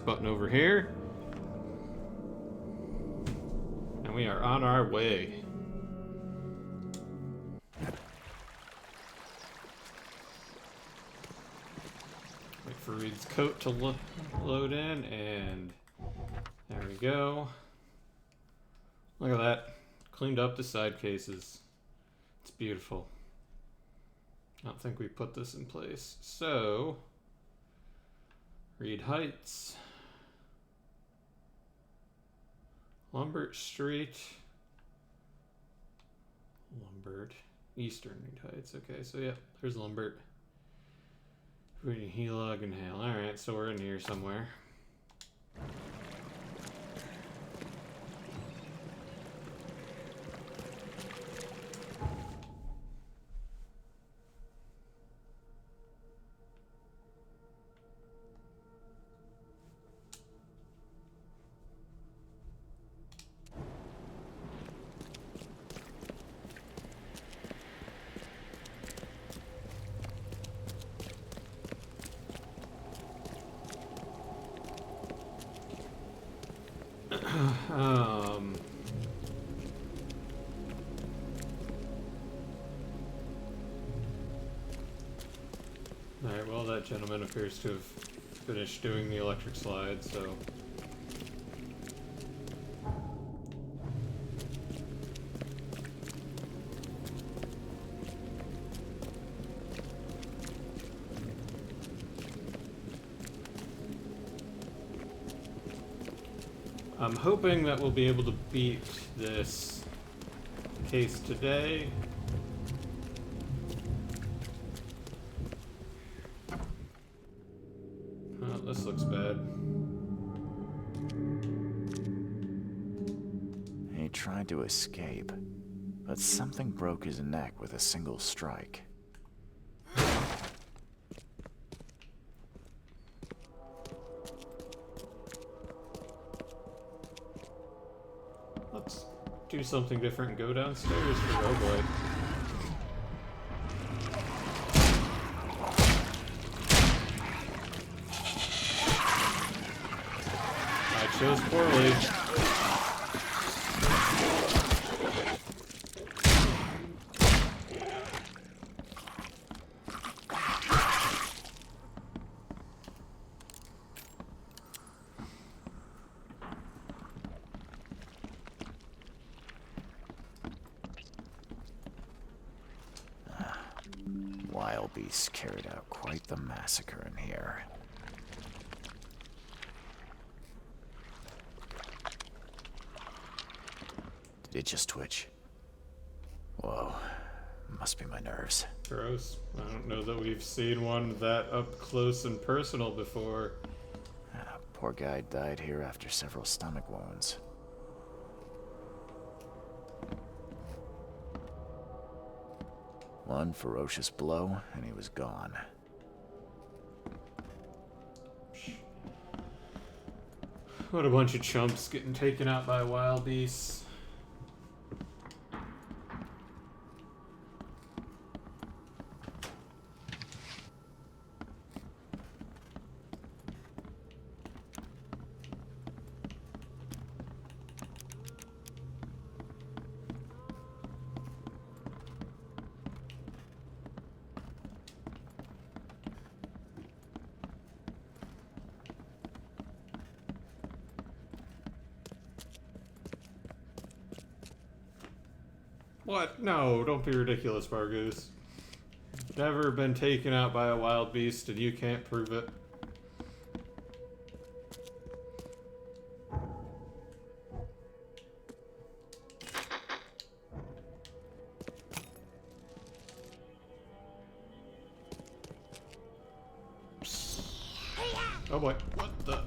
button over here. And we are on our way. Wait for Reed's coat to load in, and there we go. Look at that. Cleaned up the side cases. It's beautiful. I don't think we put this in place. So, Reed Heights, Lombard Street, Lombard, Eastern Reed Heights. Okay, so yeah, there's Lombard. Reading Helog and Hale. Alright, so we're in here somewhere. Alright, well, that gentleman appears to have finished doing the electric slide, so... I'm hoping that we'll be able to beat this case today. This looks bad. He tried to escape, but something broke his neck with a single strike. Let's do something different and go downstairs for oh boy. I chose poorly. Wild beasts carried out quite the massacre in here. Did it just twitch? Whoa, must be my nerves. Gross. I don't know that we've seen one that up close and personal before. Poor guy died here after several stomach wounds. One ferocious blow, and he was gone. What a bunch of chumps getting taken out by wild beasts. What? No, don't be ridiculous, Bargoose. Never been taken out by a wild beast and you can't prove it. Oh boy, what the?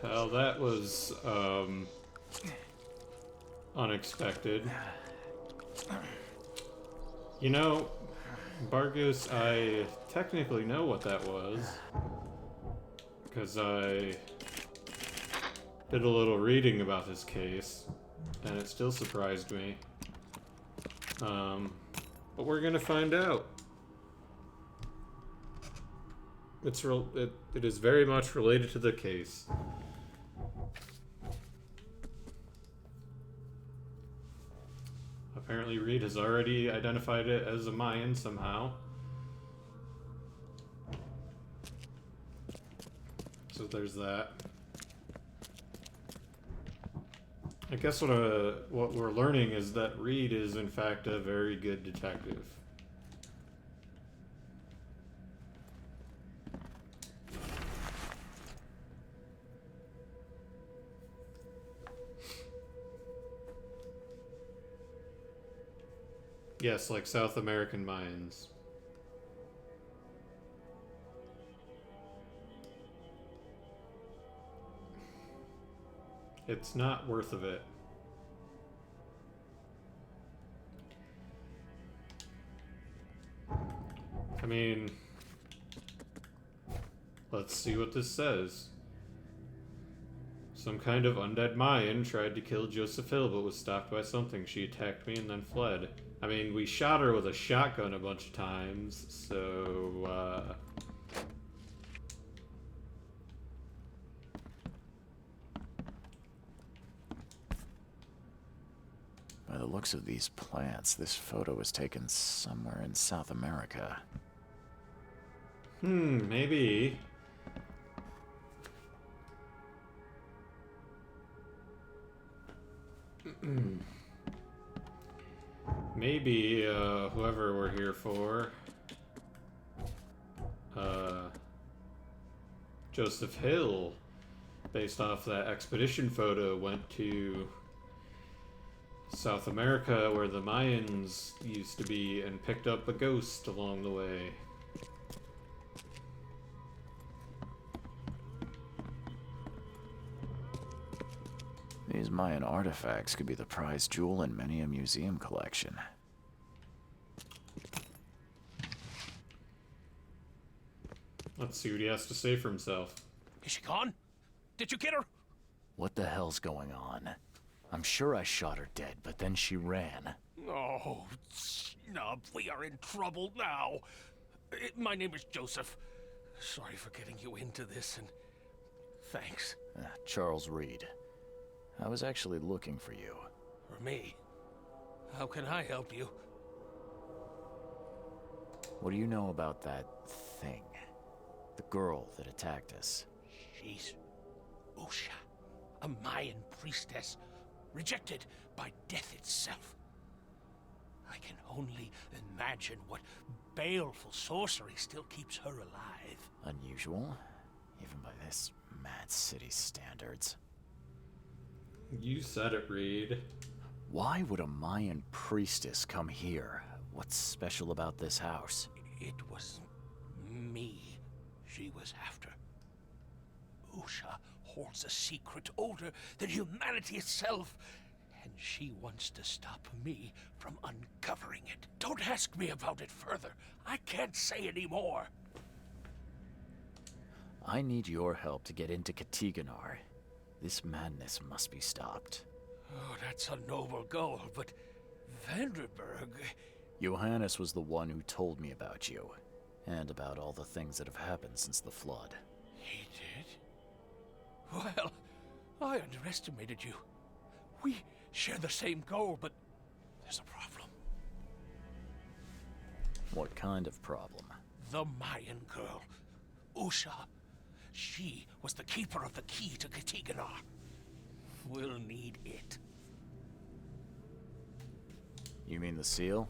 Well, that was, unexpected. You know, Bargus, I technically know what that was. Because I did a little reading about this case, and it still surprised me. But we're gonna find out. It is very much related to the case. Apparently Reed has already identified it as a Mayan somehow. So there's that. I guess what we're learning is that Reed is in fact a very good detective. Yes, like South American Mayans. It's not worth of it. I mean, let's see what this says. Some kind of undead Mayan tried to kill Joseph Hill, but was stopped by something. She attacked me and then fled. I mean, we shot her with a shotgun a bunch of times, so, By the looks of these plants, this photo was taken somewhere in South America. Maybe. Maybe, whoever we're here for, Joseph Hill, based off that expedition photo, went to South America where the Mayans used to be and picked up a ghost along the way. These Mayan artifacts could be the prized jewel in many a museum collection. Let's see what he has to say for himself. Is she gone? Did you get her? What the hell's going on? I'm sure I shot her dead, but then she ran. Oh, snub, we are in trouble now. My name is Joseph. Sorry for getting you into this, and thanks. Charles Reed. I was actually looking for you. For me? How can I help you? What do you know about that thing? The girl that attacked us? She's Usha, a Mayan priestess, rejected by death itself. I can only imagine what baleful sorcery still keeps her alive. Unusual, even by this mad city standards. You said it, Reed. Why would a Mayan priestess come here? What's special about this house? It was me she was after. Usha holds a secret older than humanity itself, and she wants to stop me from uncovering it. Don't ask me about it further. I can't say any more. I need your help to get into Katiganar. This madness must be stopped. Oh, that's a noble goal, but Vanderberg... Johannes was the one who told me about you, and about all the things that have happened since the flood. He did? Well, I underestimated you. We share the same goal, but there's a problem. What kind of problem? The Mayan girl, Usha. She was the keeper of the key to Katiganar. We'll need it. You mean the seal?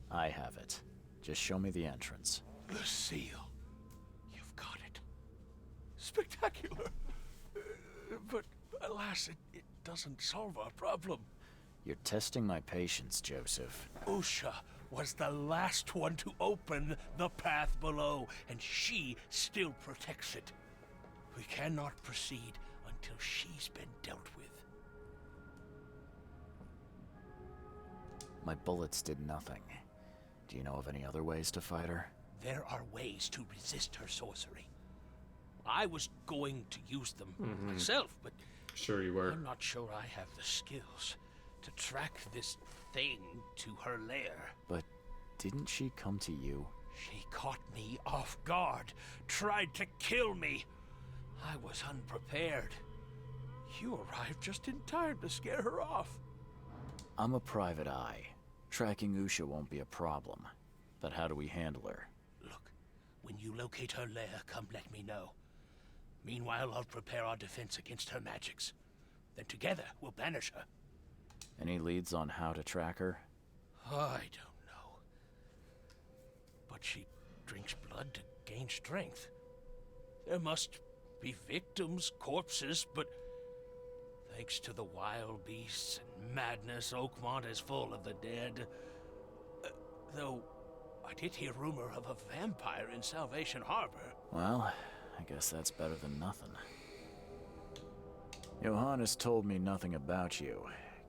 I have it. Just show me the entrance. The seal. You've got it. Spectacular. But alas, it doesn't solve our problem. You're testing my patience, Joseph. Usha was the last one to open the path below, and she still protects it. We cannot proceed until she's been dealt with. My bullets did nothing. Do you know of any other ways to fight her? There are ways to resist her sorcery. I was going to use them myself, but Sure you were. I'm not sure I have the skills to track this thing to her lair. But didn't she come to you? She caught me off guard, tried to kill me. I was unprepared. You arrived just in time to scare her off. I'm a private eye. Tracking Usha won't be a problem. But how do we handle her? Look, when you locate her lair, come let me know. Meanwhile, I'll prepare our defense against her magics. Then together, we'll banish her. Any leads on how to track her? I don't know. But she drinks blood to gain strength. There must be victims, corpses, but thanks to the wild beasts and madness, Oakmont is full of the dead. Though, I did hear rumor of a vampire in Salvation Harbor. Well, I guess that's better than nothing. Johannes told me nothing about you.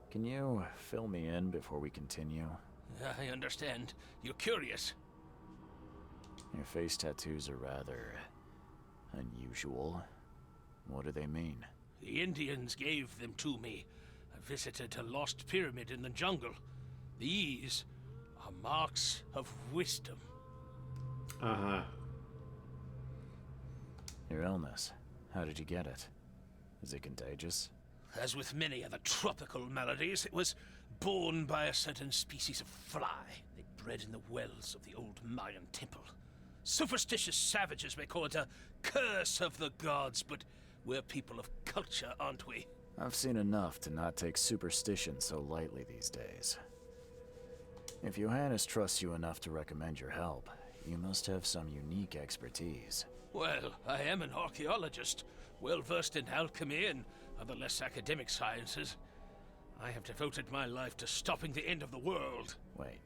Can you fill me in before we continue? I understand. You're curious. Your face tattoos are rather unusual. What do they mean? The Indians gave them to me. I visited a lost pyramid in the jungle. These are marks of wisdom. Uh-huh. Your illness. How did you get it? Is it contagious? As with many other tropical maladies, it was borne by a certain species of fly. They bred in the wells of the old Mayan temple. Superstitious savages may call it a curse of the gods, but we're people of culture, aren't we? I've seen enough to not take superstition so lightly these days. If Johannes trusts you enough to recommend your help, you must have some unique expertise. Well, I am an archaeologist, well-versed in alchemy and other less academic sciences. I have devoted my life to stopping the end of the world. Wait,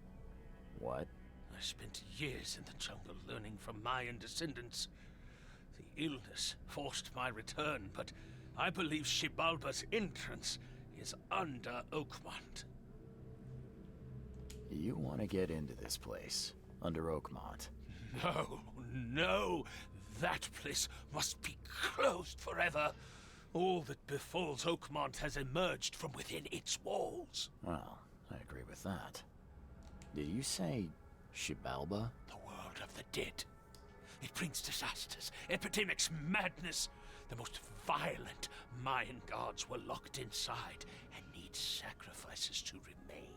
what? I spent years in the jungle learning from Mayan descendants. The illness forced my return, but I believe Xibalba's entrance is under Oakmont. You want to get into this place, under Oakmont? No, no! That place must be closed forever. All that befalls Oakmont has emerged from within its walls. Well, I agree with that. Did you say Xibalba? The world of the dead. It brings disasters, epidemics, madness. The most violent Mayan gods were locked inside and need sacrifices to remain.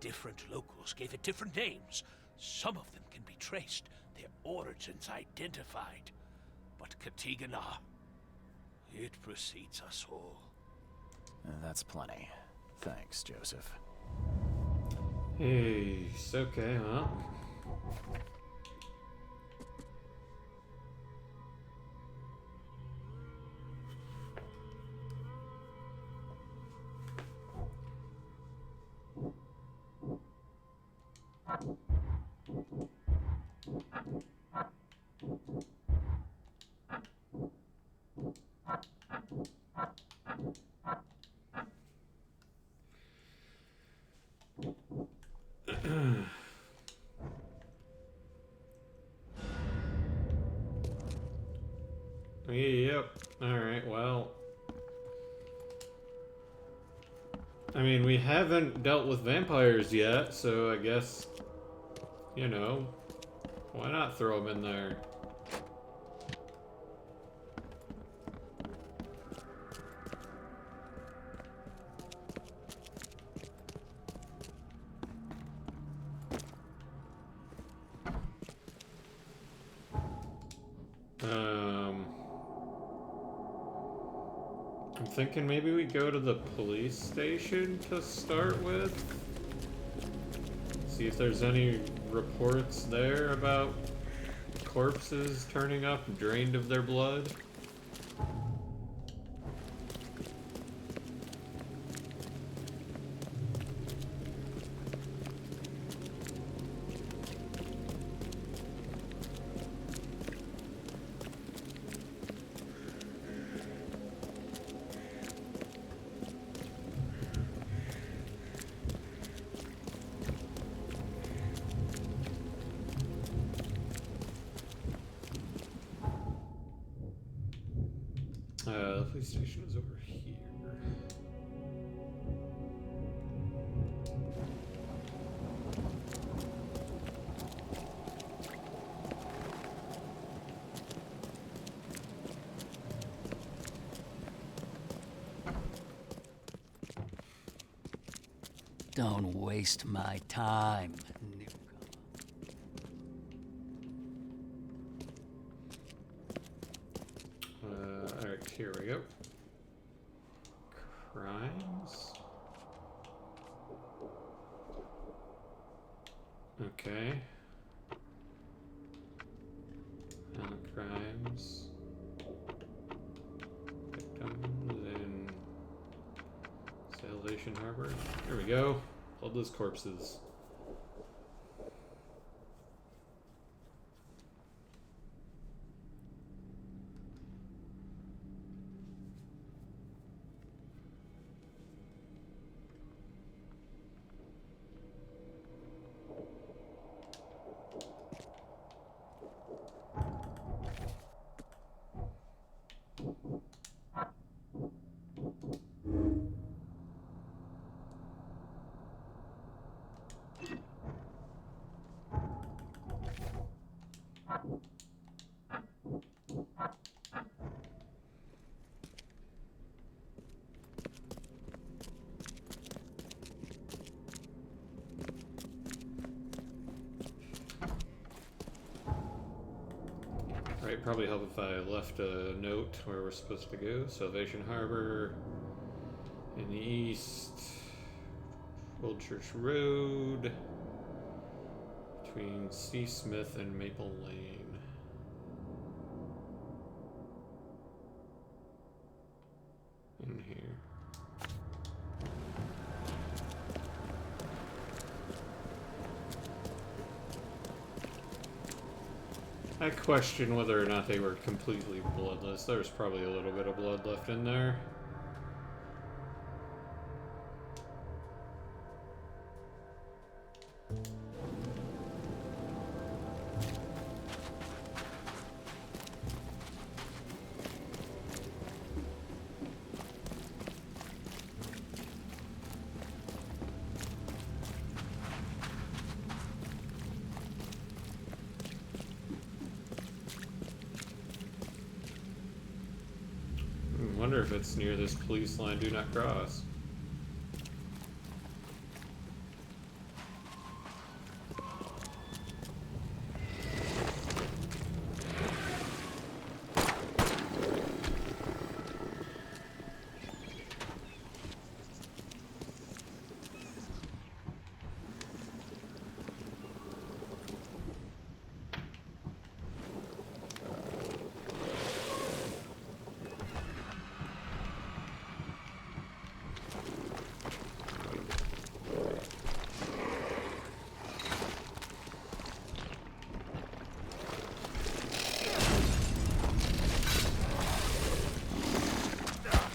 Different locals gave it different names. Some of them can be traced, their origins identified. But Katigana, it precedes us all. That's plenty. Thanks, Joseph. Hey, it's okay, huh? Yep. Alright, well. I mean, we haven't dealt with vampires yet, so I guess, you know, why not throw them in there? I'm thinking maybe we go to the police station to start with. See if there's any reports there about corpses turning up drained of their blood. The police station is over here. Don't waste my time, newcomer. Alright, here we go. Crimes. Okay. Crimes. Victims in Salvation Harbor. There we go. Bloodless corpses. Right, probably help if I left a note where we're supposed to go. Salvation Harbor in the east, Old Church Road, between C. Smith and Maple Lane. In here. I question whether or not they were completely bloodless. There's probably a little bit of blood left in there. I wonder if it's near this police line, do not cross.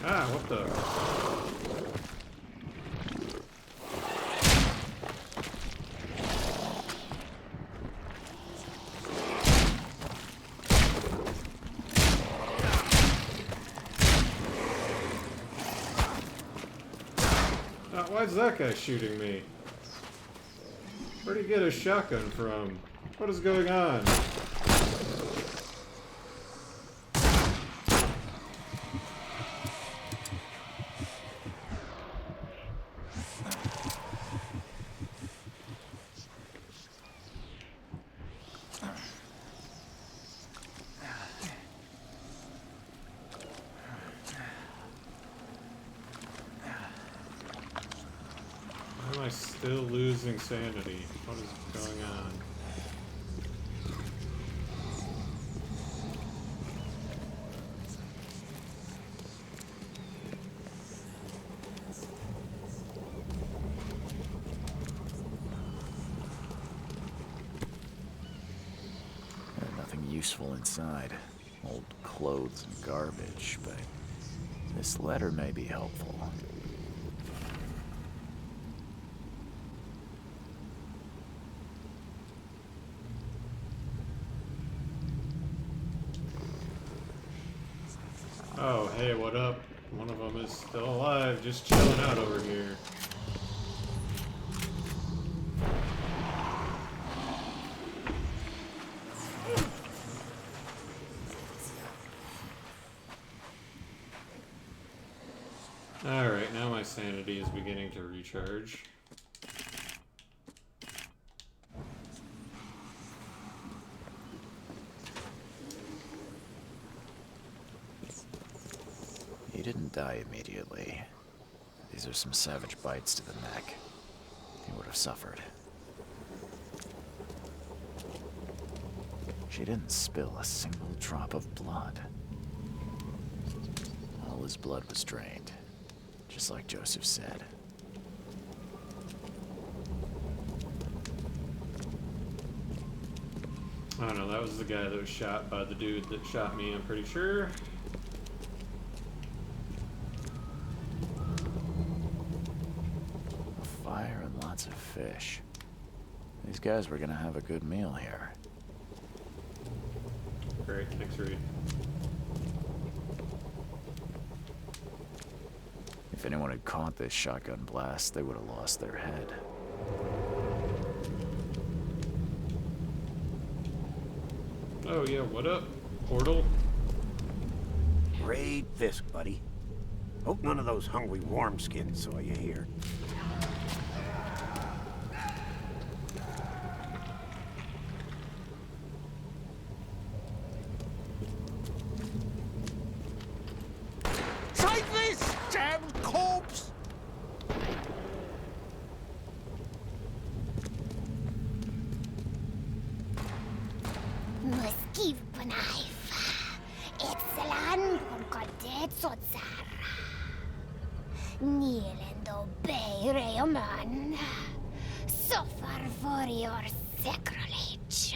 Ah, what the? Why's that guy shooting me? Where'd he get a shotgun from? What is going on? Why am I still losing sanity? What is going on? Nothing useful inside. Old clothes and garbage, but this letter may be helpful. Oh, Hey, what up? One of them is still alive, just chilling out over here. Alright, now my sanity is beginning to recharge. He didn't die immediately. These are some savage bites to the neck. He would have suffered. She didn't spill a single drop of blood. All his blood was drained, just like Joseph said. I don't know, that was the guy that was shot by the dude that shot me, I'm pretty sure. A fire and lots of fish. These guys were gonna have a good meal here. Great, thanks, Reed. If anyone had caught this shotgun blast, they would have lost their head. Oh yeah, what up? Portal? Great Fisk, buddy. Hope none of those hungry wormskins saw you here. Take this, damn corpse! Muskiv Knife. Excellent Concordet Sotsara. Kneel and obey, Rayoman. Suffer for your sacrilege.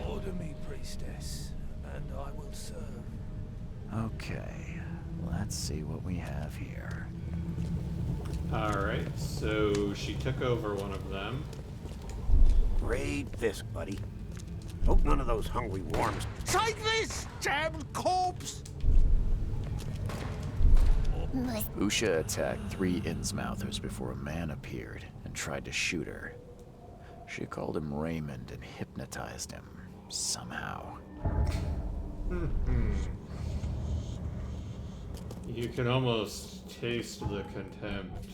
Order me, priestess, and I will serve. Okay, let's see what we have here. Alright, so she took over one of them. Great Fisk, buddy. Hope none of those hungry worms. Take this, damn corpse! Usha attacked 3 Innsmouthers before a man appeared and tried to shoot her. She called him Raymond and hypnotized him, somehow. You can almost taste the contempt.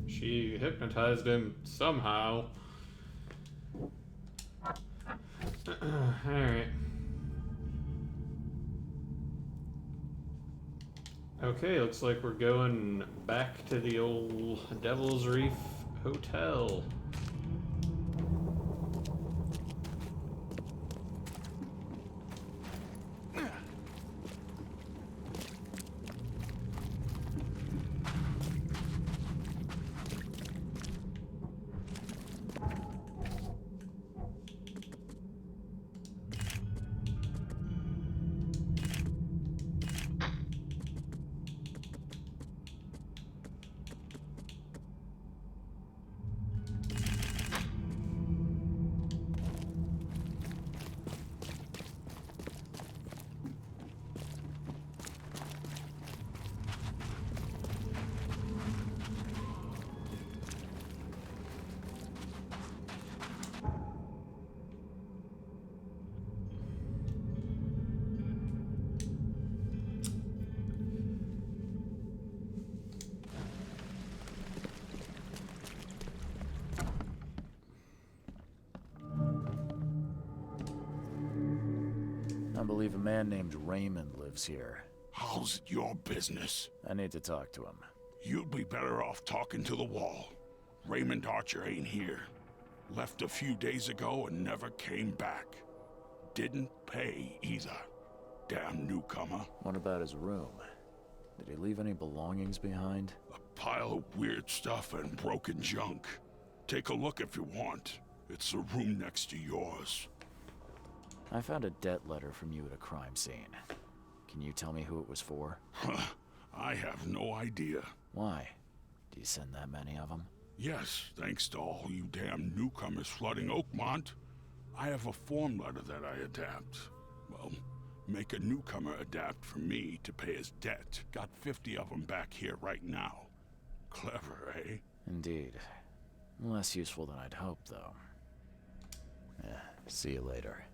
She hypnotized him somehow. Alright. Okay, looks like we're going back to the old Devil's Reef Hotel. I believe a man named Raymond lives here. How's it your business? I need to talk to him. You'd be better off talking to the wall. Raymond Archer ain't here. Left a few days ago and never came back. Didn't pay either. Damn newcomer. What about his room? Did he leave any belongings behind? A pile of weird stuff and broken junk. Take a look if you want. It's the room next to yours. I found a debt letter from you at a crime scene. Can you tell me who it was for? I have no idea. Why? Do you send that many of them? Yes, thanks to all you damn newcomers flooding Oakmont. I have a form letter that I adapt. Well, make a newcomer adapt for me to pay his debt. Got 50 of them back here right now. Clever, eh? Indeed. Less useful than I'd hoped, though. See you later.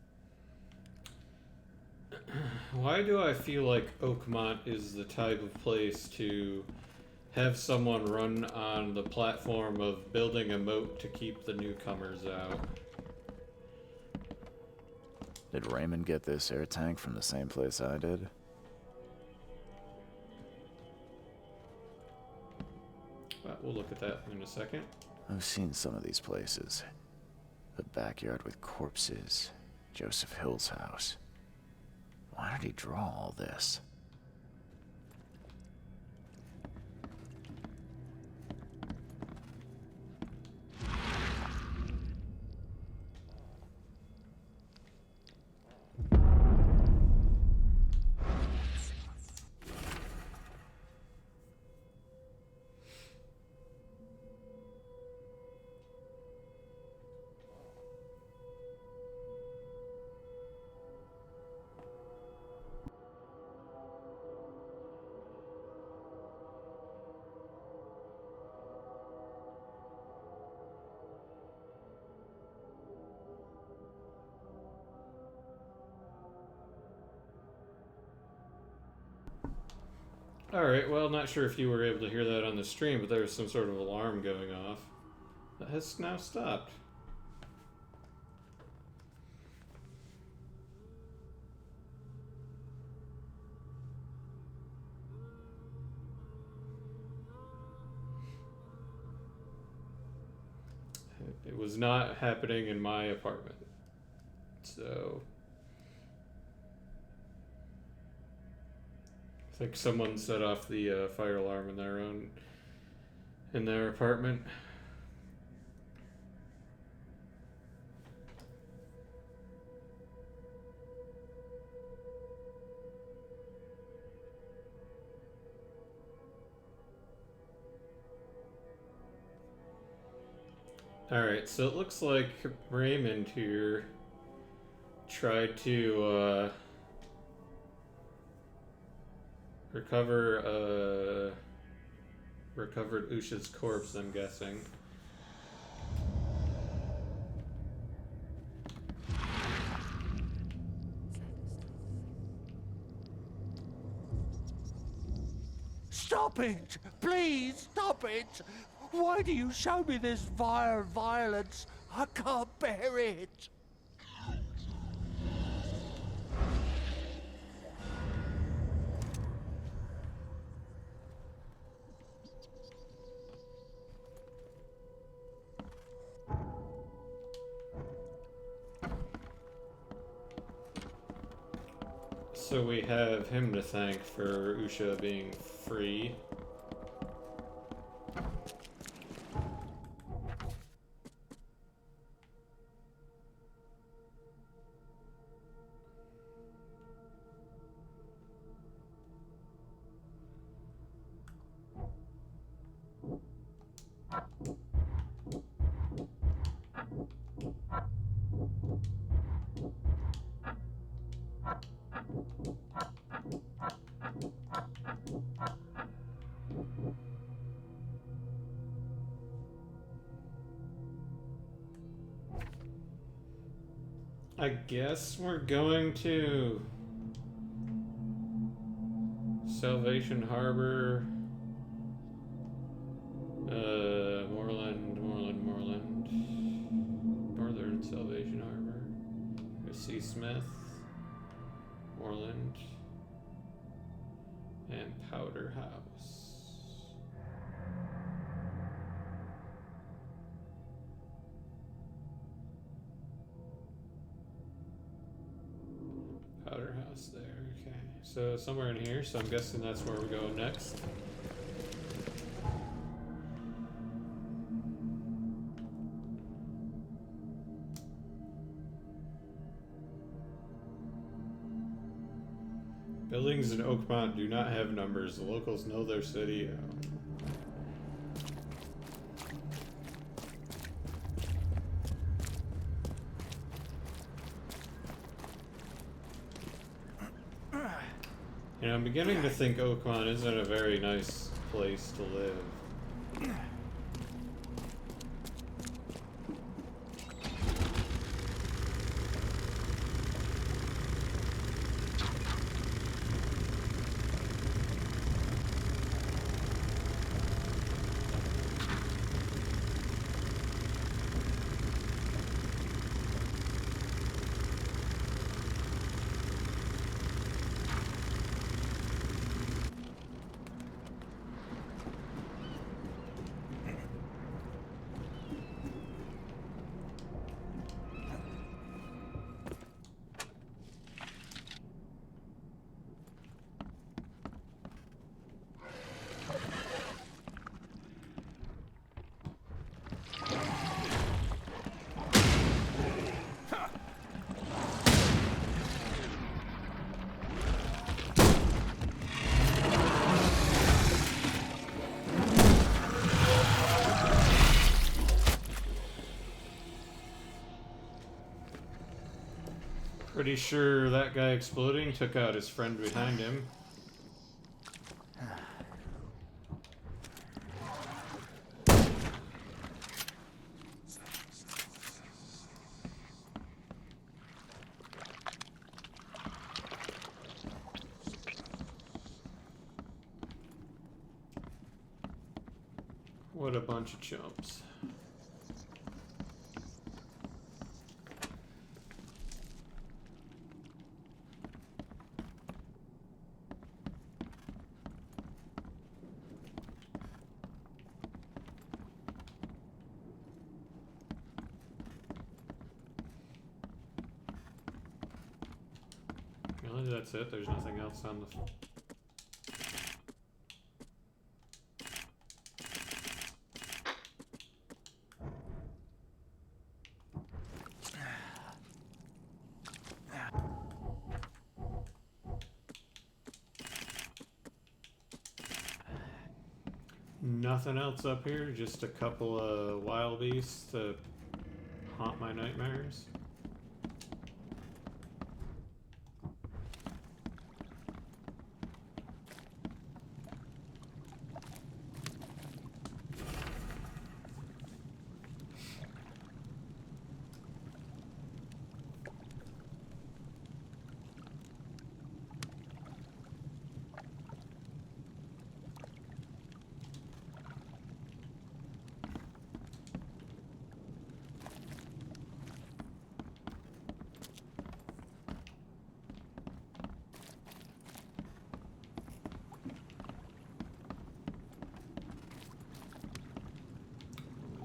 Why do I feel like Oakmont is the type of place to have someone run on the platform of building a moat to keep the newcomers out? Did Raymond get this air tank from the same place I did? We'll look at that in a second. I've seen some of these places. The backyard with corpses. Joseph Hill's house. Why did he draw all this? Alright, well, not sure if you were able to hear that on the stream, but there was some sort of alarm going off. That has now stopped. It was not happening in my apartment. So I think someone set off the fire alarm in their apartment. Alright, so it looks like Raymond here tried to recovered Usha's corpse, I'm guessing. Stop it! Please, stop it! Why do you show me this vile violence? I can't bear it! So we have him to thank for Usha being free. I guess we're going to Salvation Harbor, Northern Salvation Harbor. There's C. Smith, Moreland, and Powder House. Powder House there, okay. So somewhere in here, so I'm guessing that's where we're going next. Buildings in Oakmont do not have numbers. The locals know their city. You know, I'm beginning to think Oakmont isn't a very nice place to live. Pretty sure that guy exploding took out his friend behind him. What a bunch of chumps. Really, that's it? There's nothing else on the... Nothing else up here, just a couple of wild beasts to haunt my nightmares.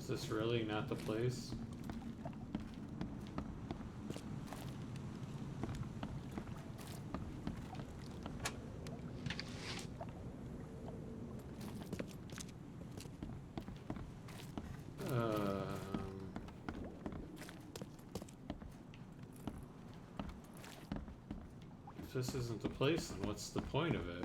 Is this really not the place? If this isn't the place, then what's the point of it?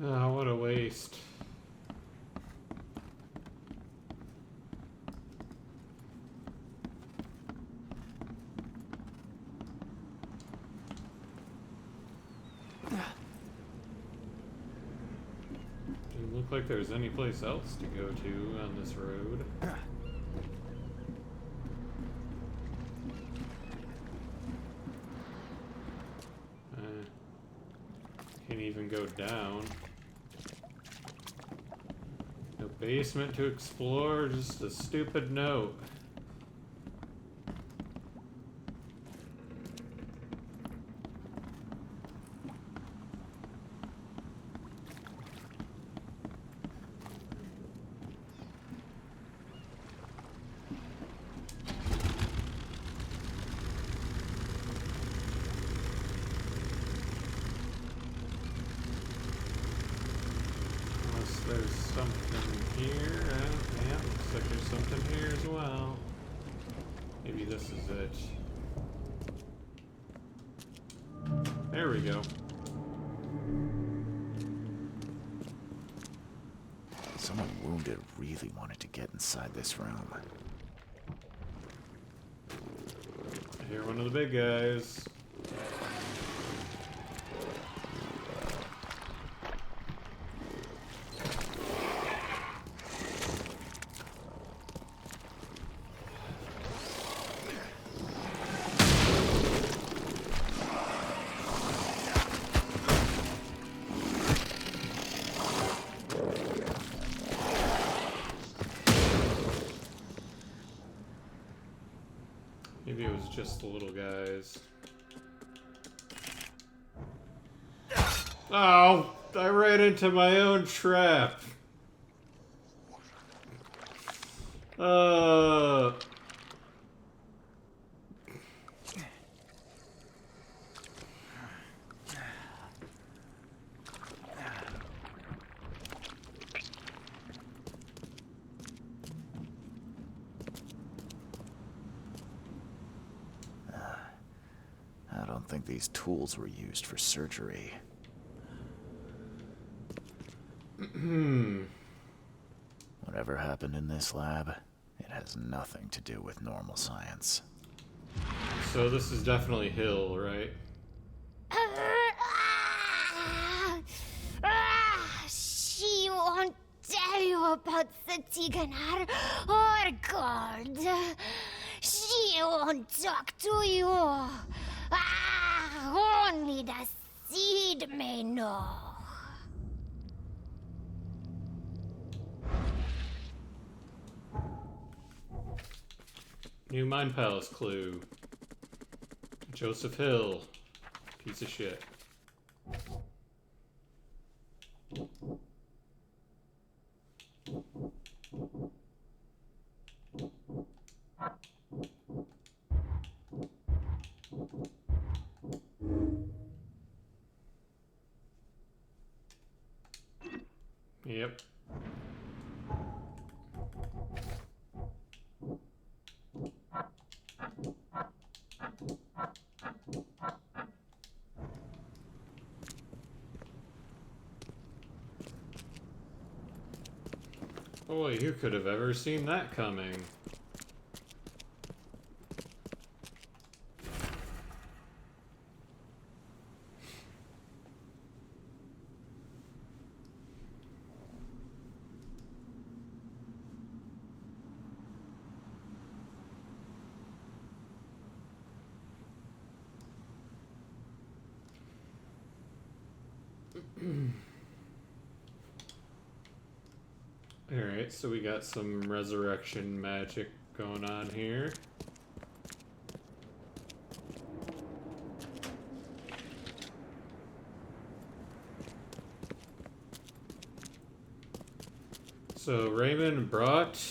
Oh, what a waste. Didn't look like there was any place else to go to on this road. Can't even go down. No basement to explore, just a stupid note. here. Yeah, looks like there's something here as well. Maybe this is it. There we go. Someone wounded really wanted to get inside this room. I hear one of the big guys. Maybe it was just the little guys. Oh, I ran into my own trap. Uh. I don't think these tools were used for surgery. Whatever happened in this lab, it has nothing to do with normal science. So this is definitely Hill, right? She won't tell you about the Tiganar or gold. She won't talk to you. Only the seed may know. New Mind Palace clue. Joseph Hill. Piece of shit. Yep. Boy, who could have ever seen that coming? Alright, so we got some resurrection magic going on here. So Raymond brought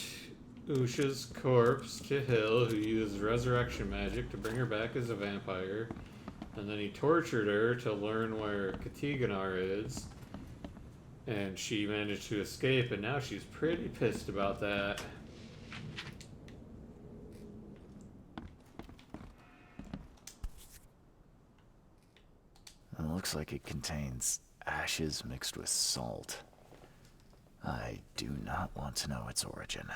Usha's corpse to Hill, who used resurrection magic to bring her back as a vampire. And then he tortured her to learn where Katiganar is. And she managed to escape, and now she's pretty pissed about that. It looks like it contains ashes mixed with salt. I do not want to know its origin.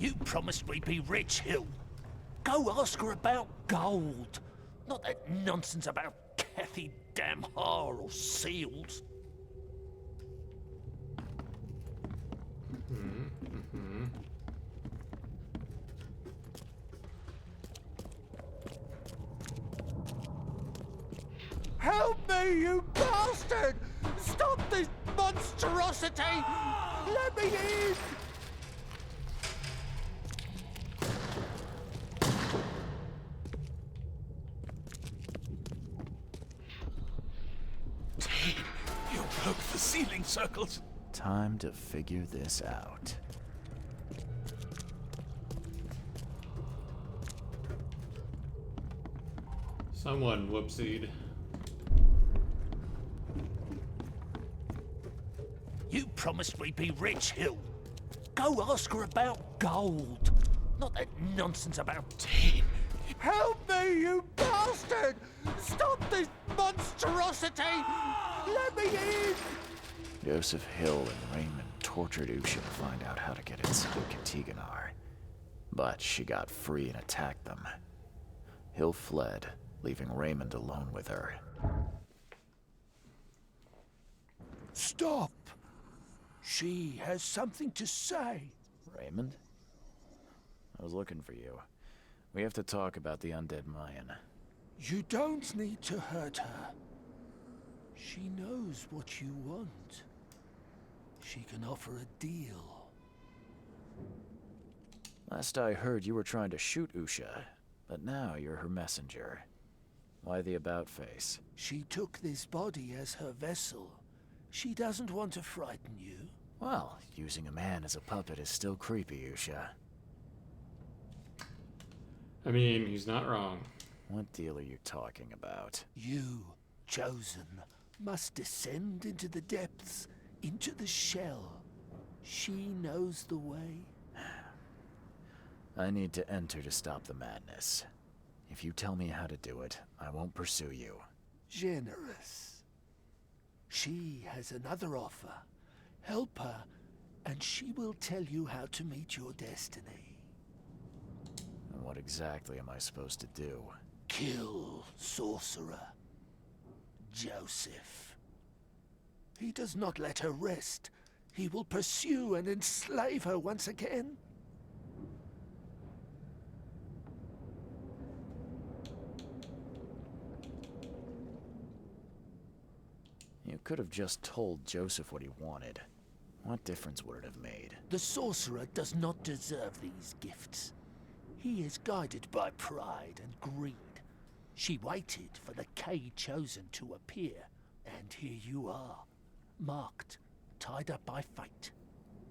You promised we'd be rich, Hill. Go ask her about gold. Not that nonsense about Kathy Damhar or seals. Help me, you bastard! Stop this monstrosity! Let me in! You broke the ceiling circles. Time to figure this out. Someone whoopsied. You promised we'd be rich, Hill. Go ask her about gold. Not that nonsense about tin. Help me, you bastard! Stop this monstrosity! Let me in! Joseph Hill and Raymond tortured Usha to find out how to get inside Katiganar. But she got free and attacked them. Hill fled, leaving Raymond alone with her. Stop! She has something to say. Raymond? I was looking for you. We have to talk about the undead Mayan. You don't need to hurt her. She knows what you want. She can offer a deal. Last I heard, you were trying to shoot Usha, but now you're her messenger. Why the about-face? She took this body as her vessel. She doesn't want to frighten you. Well, using a man as a puppet is still creepy, Usha. I mean, he's not wrong. What deal are you talking about? You, chosen, must descend into the depths, into the shell. She knows the way. I need to enter to stop the madness. If you tell me how to do it, I won't pursue you. Generous. She has another offer. Help her, and she will tell you how to meet your destiny. And what exactly am I supposed to do? Kill sorcerer Joseph. He does not let her rest. He will pursue and enslave her once again. You could have just told Joseph what he wanted. What difference would it have made? The sorcerer does not deserve these gifts. He is guided by pride and greed. She waited for the K chosen to appear, and here you are, marked, tied up by fate.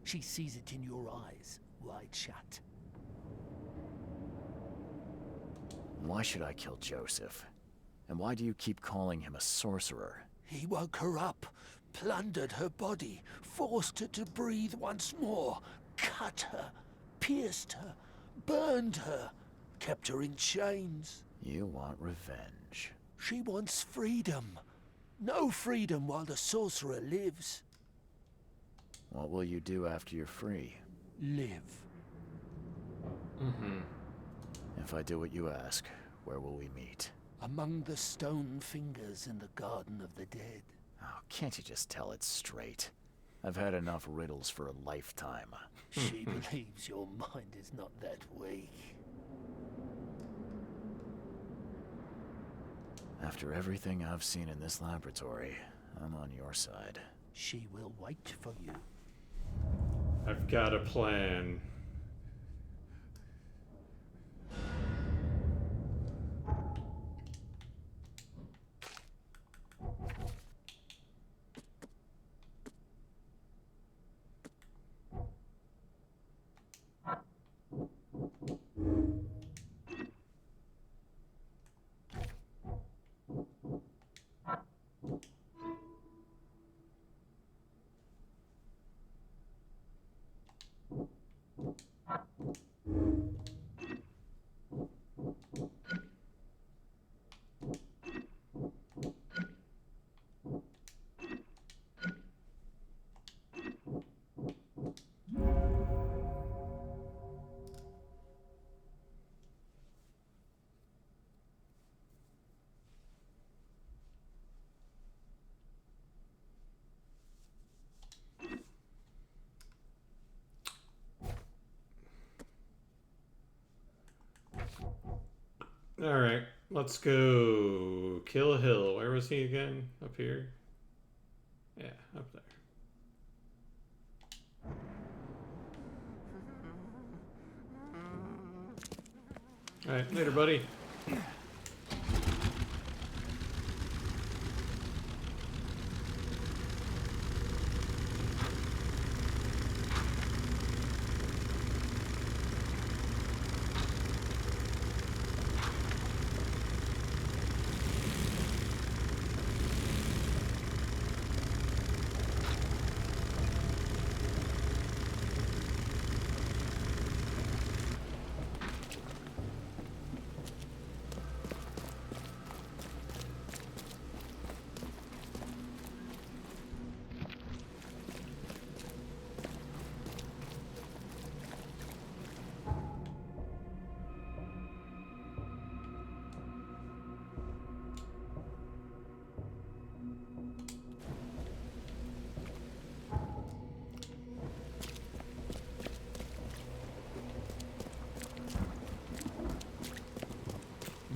She sees it in your eyes, wide shut. Why should I kill Joseph? And why do you keep calling him a sorcerer? He woke her up, plundered her body, forced her to breathe once more, cut her, pierced her, burned her, kept her in chains. You want revenge. She wants freedom. No freedom while the sorcerer lives. What will you do after you're free? Live. If I do what you ask, where will we meet? Among the stone fingers in the Garden of the Dead. Oh, can't you just tell it straight? I've had enough riddles for a lifetime. She believes your mind is not that weak. After everything I've seen in this laboratory, I'm on your side. She will wait for you. I've got a plan. Alright, let's go. Kill Hill. Where was he again? Up here? Yeah, up there. Alright, later, buddy.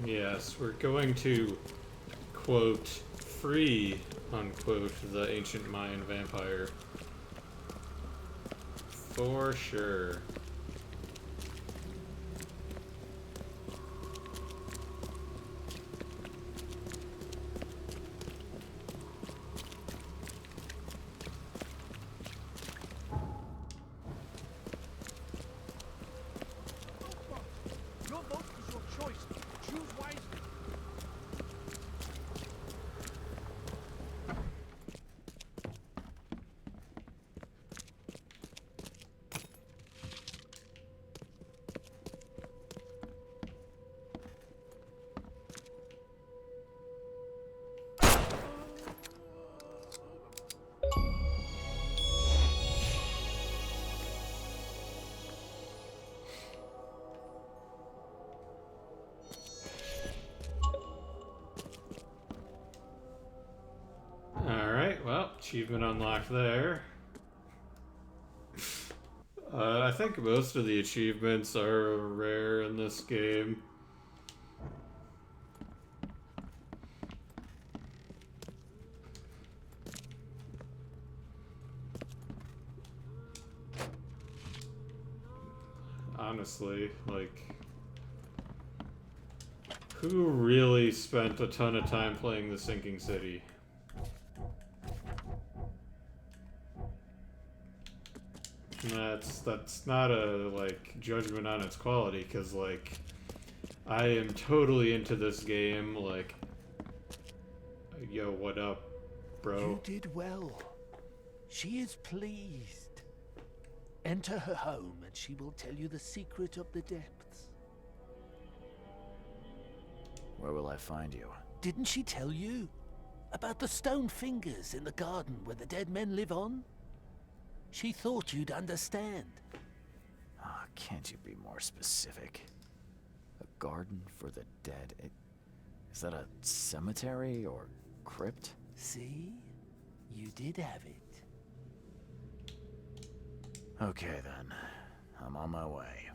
Yes, we're going to, quote, free, unquote, the ancient Mayan vampire. For sure. Your vote is your choice. Choose wisely. Alright, well, achievement unlocked there. I think most of the achievements are rare in this game. Honestly, like, who really spent a ton of time playing The Sinking City? That's not a, like, judgment on its quality, because, like, I am totally into this game, like, yo, what up, bro? You did well. She is pleased. Enter her home and she will tell you the secret of the depths. Where will I find you? Didn't she tell you? About the stone fingers in the garden where the dead men live on? She thought you'd understand. Ah, can't you be more specific? A garden for the dead? Is that a cemetery or crypt? See? You did have it. Okay then. I'm on my way.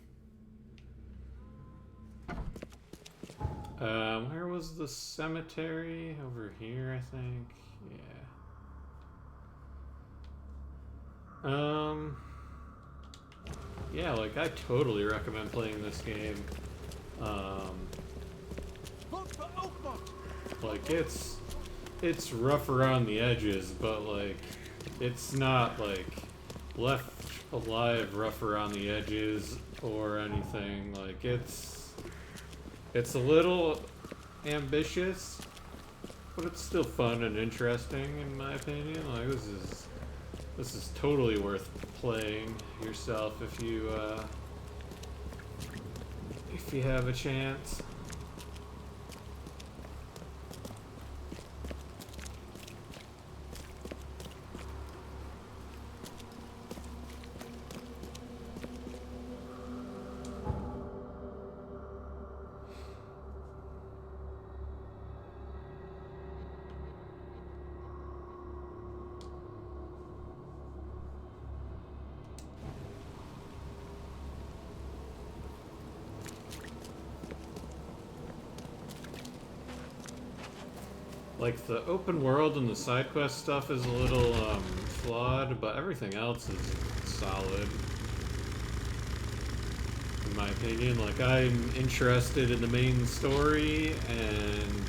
Where was the cemetery? Over here, I think. Yeah. Yeah, like, I totally recommend playing this game. Vote for Oakmont! Like, it's rough around the edges, but, like, it's not, like, left alive rough around the edges or anything. Like, it's a little ambitious, but it's still fun and interesting in my opinion. Like, this is totally worth playing yourself if you have a chance. Like, the open world and the side quest stuff is a little flawed, but everything else is solid. In my opinion, like, I'm interested in the main story and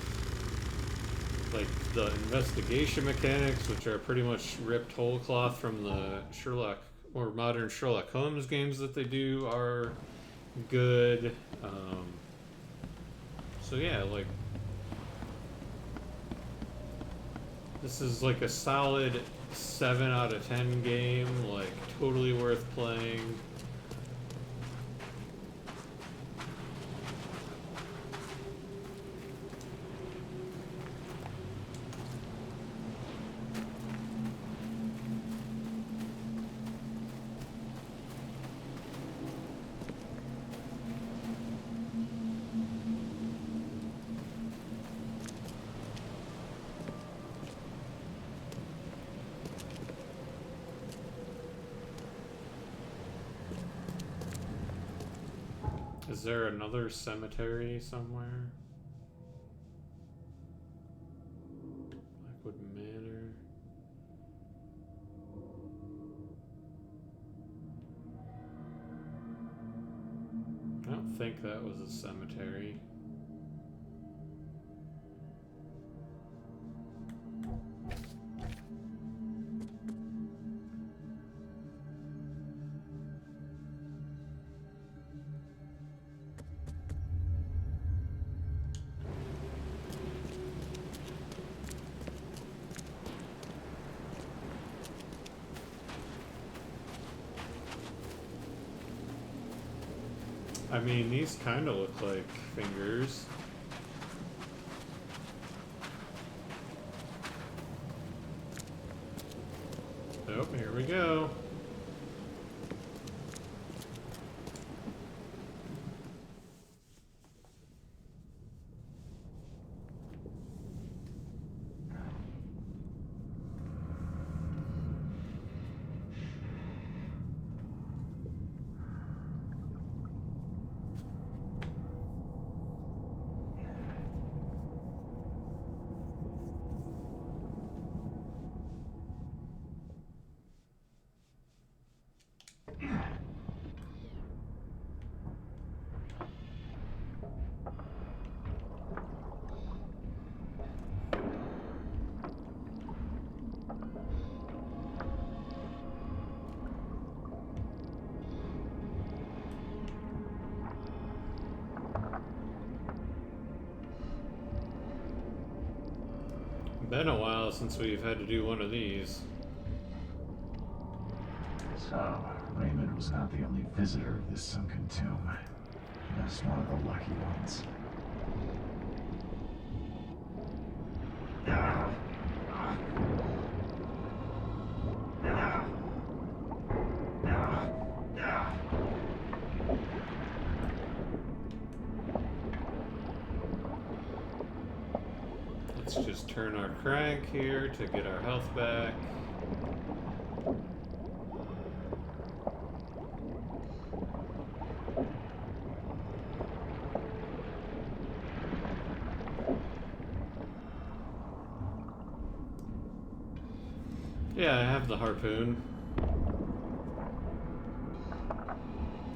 like the investigation mechanics, which are pretty much ripped whole cloth from the Sherlock or modern Sherlock Holmes games that they do, are good. So yeah, like, this is like a solid 7 out of 10 game, like totally worth playing. Is there another cemetery somewhere? Blackwood Manor. I don't think that was a cemetery. I mean, these kind of look like fingers. Oh, here we go. Been a while since we've had to do one of these. So, Raymond was not the only visitor of this sunken tomb. Just one of the lucky ones. Let's just turn our crank here to get our health back. Yeah, I have the harpoon.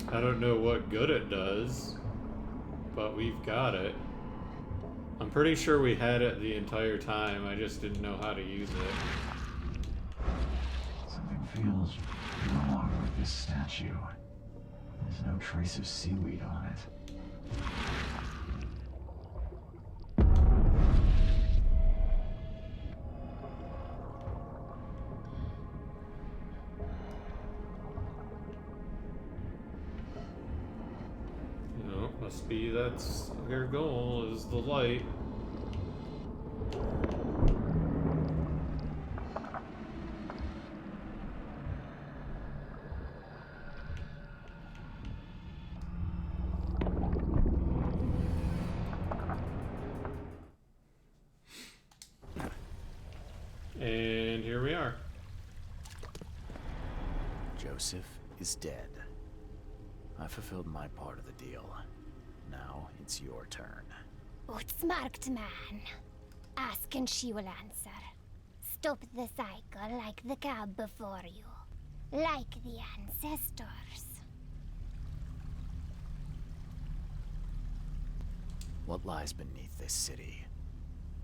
I don't know what good it does, but we've got it. I'm pretty sure we had it the entire time, I just didn't know how to use it. Something feels wrong with this statue. There's no trace of seaweed on it. No, must be that's their goal, is the light. And here we are. Joseph is dead. I fulfilled my part of the deal. Now it's your turn. Outsmarkt man. Ask and she will answer. Stop the cycle like the cab before you. Like the ancestors. What lies beneath this city?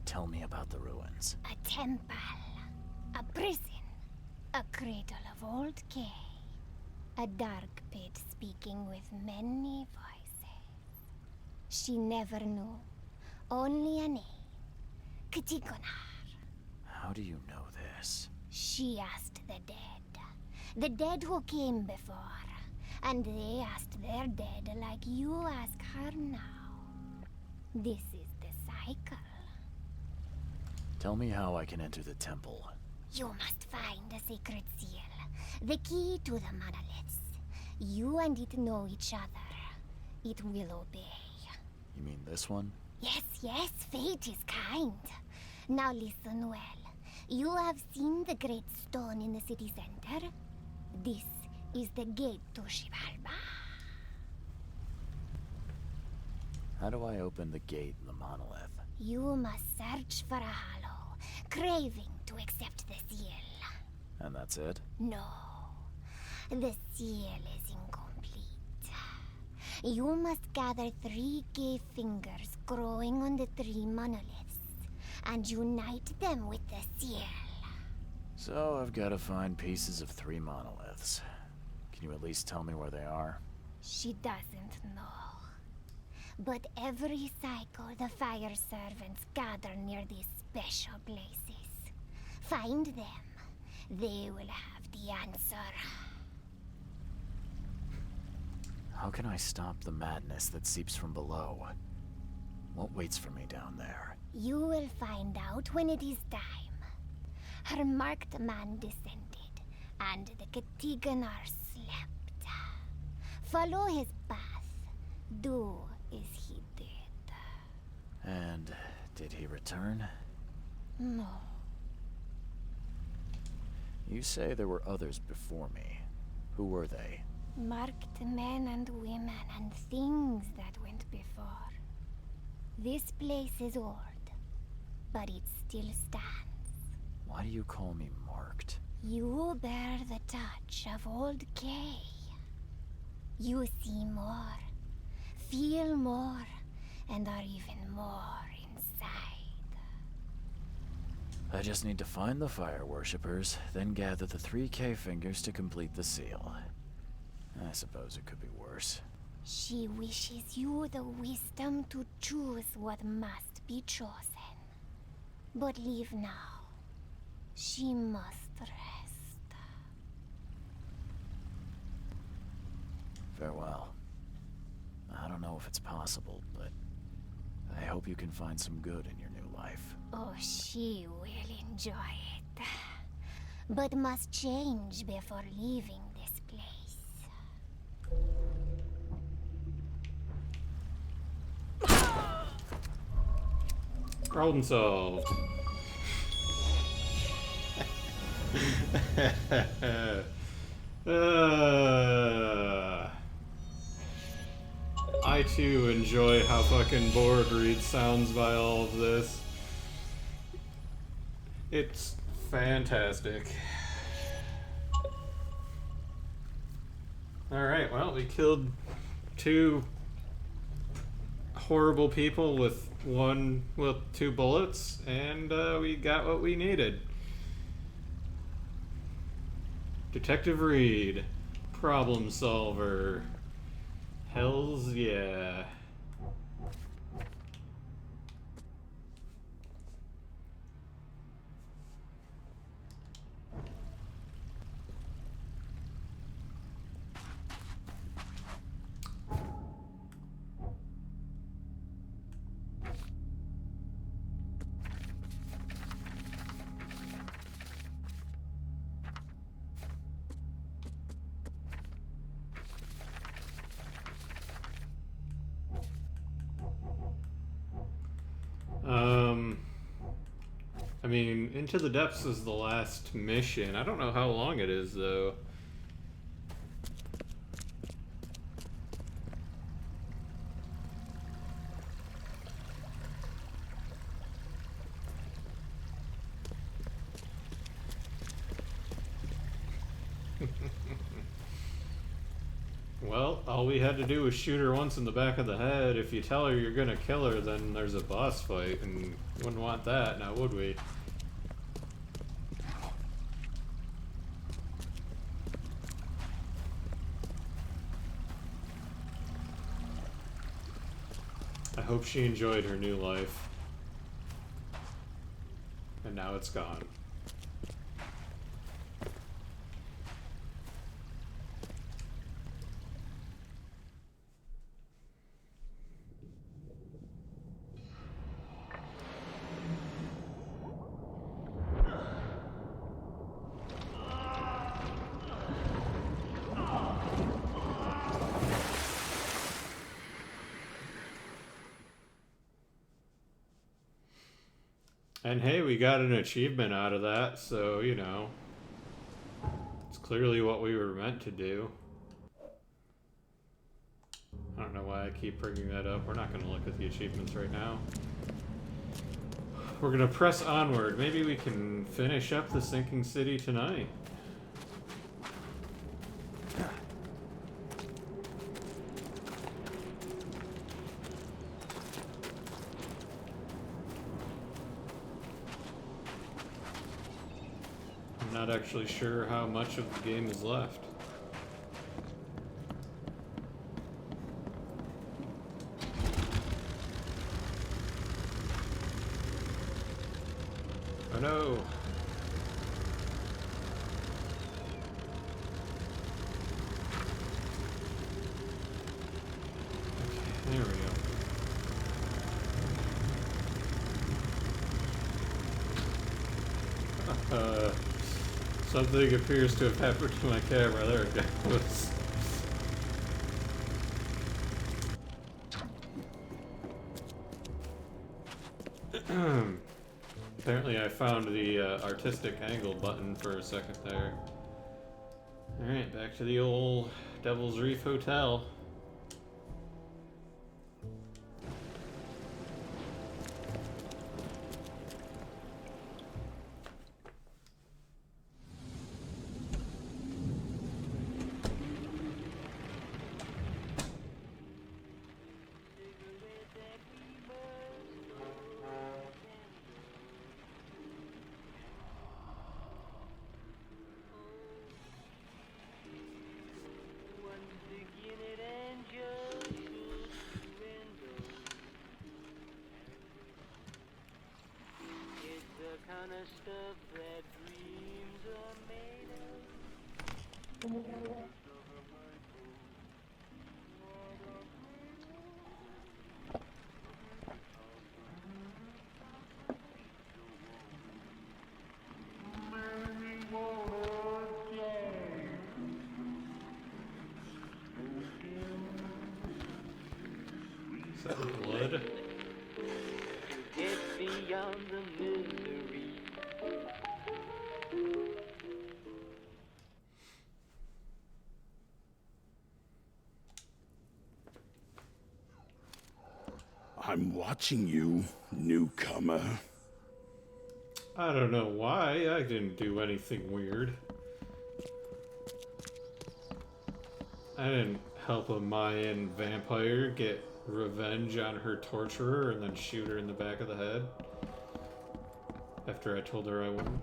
Tell me about the ruins. A temple. A prison. A cradle of old Kay. A dark pit speaking with many voices. She never knew. Only a name. Katigonar. How do you know this? She asked the dead. The dead who came before. And they asked their dead like you ask her now. This is the cycle. Tell me how I can enter the temple. You must find a sacred seal. The key to the monoliths. You and it know each other. It will obey. You mean this one? Yes, yes, fate is kind. Now listen well. You have seen the great stone in the city center? This is the gate to Shivalba. How do I open the gate in the monolith? You must search for a hollow, craving to accept the seal. And that's it? No, the seal is incomplete. You must gather 3 gay fingers growing on the 3 monoliths and unite them with the seal. So I've got to find pieces of 3 monoliths. Can you at least tell me where they are? She doesn't know. But every cycle the fire servants gather near these special places. Find them. They will have the answer. How can I stop the madness that seeps from below? What waits for me down there? You will find out when it is time. Her marked man descended, and the Katiganar slept. Follow his path. Do as he did. And did he return? No. You say there were others before me. Who were they? Marked men and women and things that went before. This place is old, but it still stands. Why do you call me marked? You bear the touch of old Kay. You see more, feel more, and are even more inside. I just need to find the fire worshippers, then gather the 3K fingers to complete the seal. I suppose it could be worse. She wishes you the wisdom to choose what must be chosen. But leave now. She must rest. Farewell. I don't know if it's possible, but I hope you can find some good in your new life. Oh, she will enjoy it. But must change before leaving this place. Problem solved. I too enjoy how fucking bored Reed sounds by all of this. It's fantastic. Alright, well, we killed 2 horrible people with 2 bullets, and we got what we needed. Detective Reed, problem solver. Hells yeah. I mean, Into the Depths is the last mission. I don't know how long it is, though. Well, all we had to do was shoot her once in the back of the head. If you tell her you're gonna kill her, then there's a boss fight, and wouldn't want that, now would we? I hope she enjoyed her new life. And now it's gone. And hey, we got an achievement out of that, so, you know, it's clearly what we were meant to do. I don't know why I keep bringing that up. We're not going to look at the achievements right now. We're going to press onward. Maybe we can finish up the sinking city tonight. I'm not actually sure how much of the game is left. Oh no! Okay, there we go. Something appears to have happened to my camera. There it goes. Apparently I found the artistic angle button for a second there. Alright, back to the old Devil's Reef Hotel. Is that blood? Get beyond the misery. I'm watching you, newcomer. I don't know why. I didn't do anything weird. I didn't help a Mayan vampire get revenge on her torturer and then shoot her in the back of the head after I told her I wouldn't.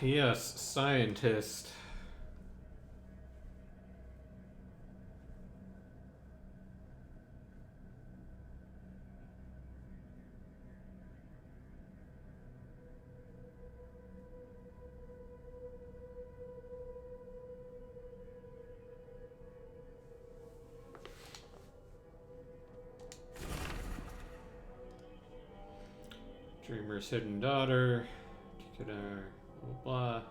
Yes, scientist. Dreamer's hidden daughter. Ticketer. Blah.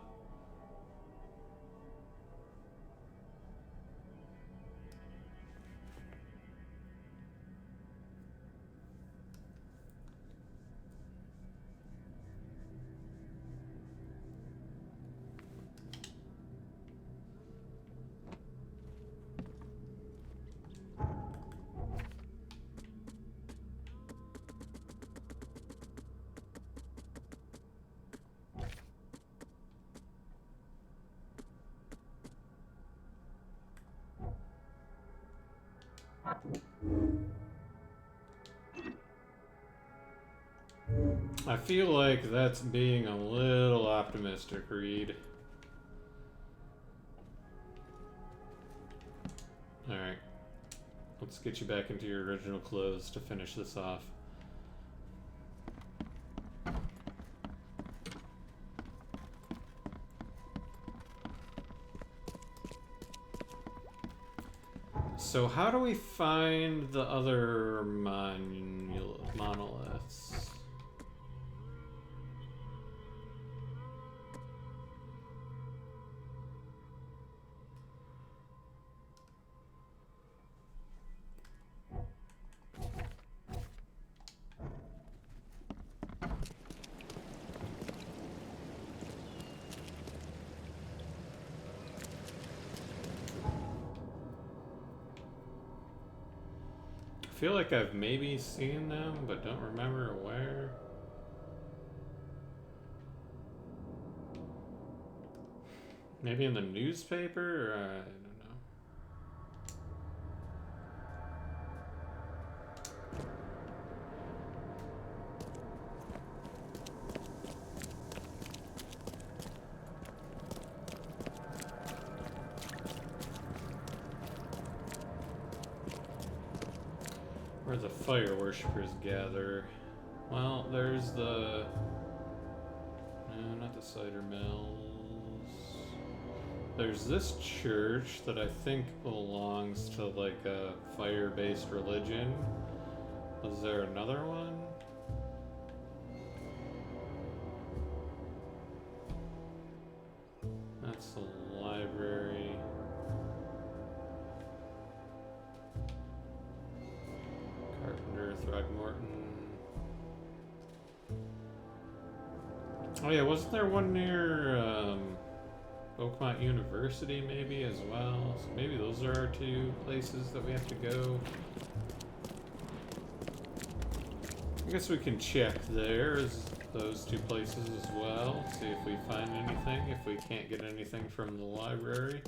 I feel like that's being a little optimistic, Reed. Alright. Let's get you back into your original clothes to finish this off. So how do we find the other monoliths? I feel like I've maybe seen them, but don't remember where. Maybe in the newspaper? Or, I don't know. Where the fire worshippers gather. Well, there's the... No, not the cider mills. There's this church that I think belongs to like a fire-based religion. Was there another one? That's the library. Carpenter, Throgmorton. Oh yeah, wasn't there one near Oakmont University maybe as well? So maybe those are our two places that we have to go. I guess we can check those two places as well. See if we find anything, if we can't get anything from the library.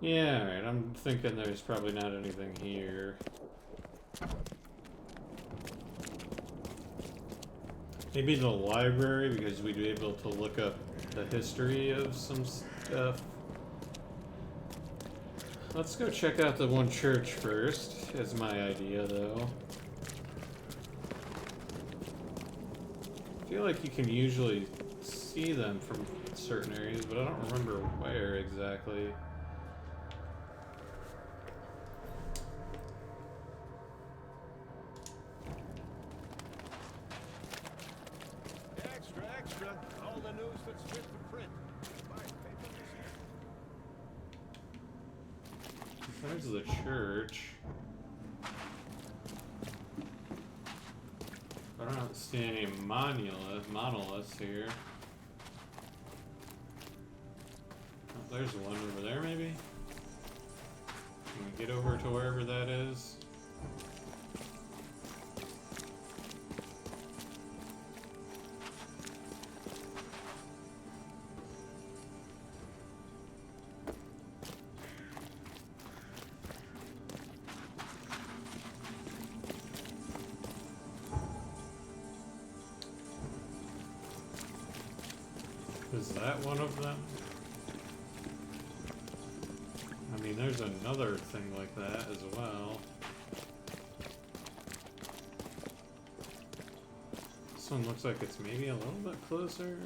Yeah, alright, I'm thinking there's probably not anything here. Maybe the library, because we'd be able to look up the history of some stuff. Let's go check out the one church first, is my idea though. I feel like you can usually see them from certain areas, but I don't remember where exactly. There's the church. I don't see any monoliths here. Oh, there's one over there, maybe? Can we get over to wherever that is? Is that one of them? I mean, there's another thing like that as well. This one looks like it's maybe a little bit closer.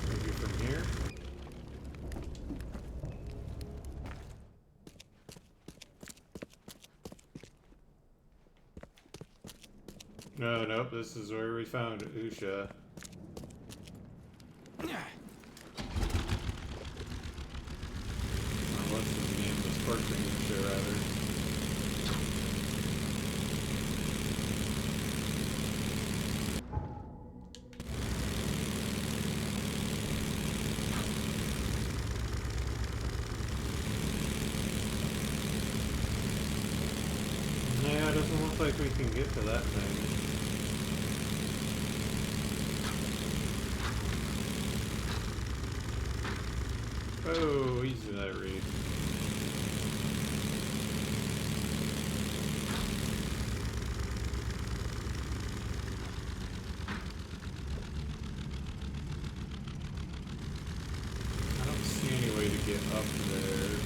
Maybe from here? No, nope, this is where we found Usha. What's his name? The Sparkling Usha, rather. Yeah, it doesn't look like we can get to that thing. Oh, easy that read. I don't see any way to get up there.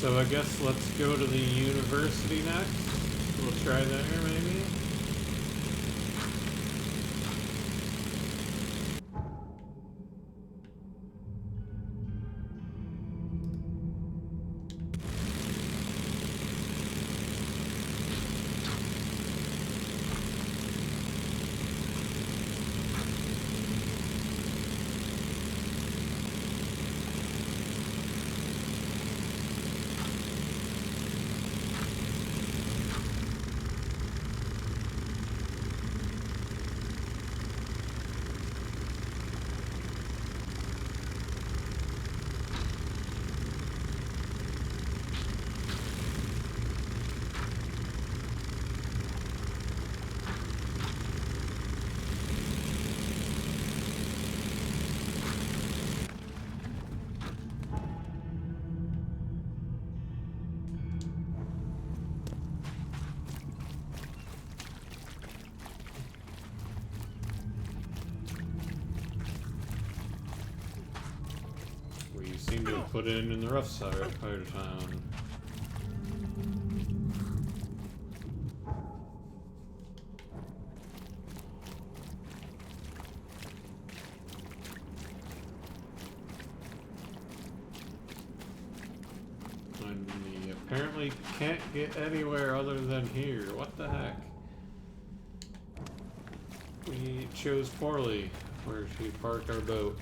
So I guess let's go to the university next. We'll try there maybe. We seem to have put it in the rough side part of town. And we apparently can't get anywhere other than here. What the heck? We chose poorly where to park our boat.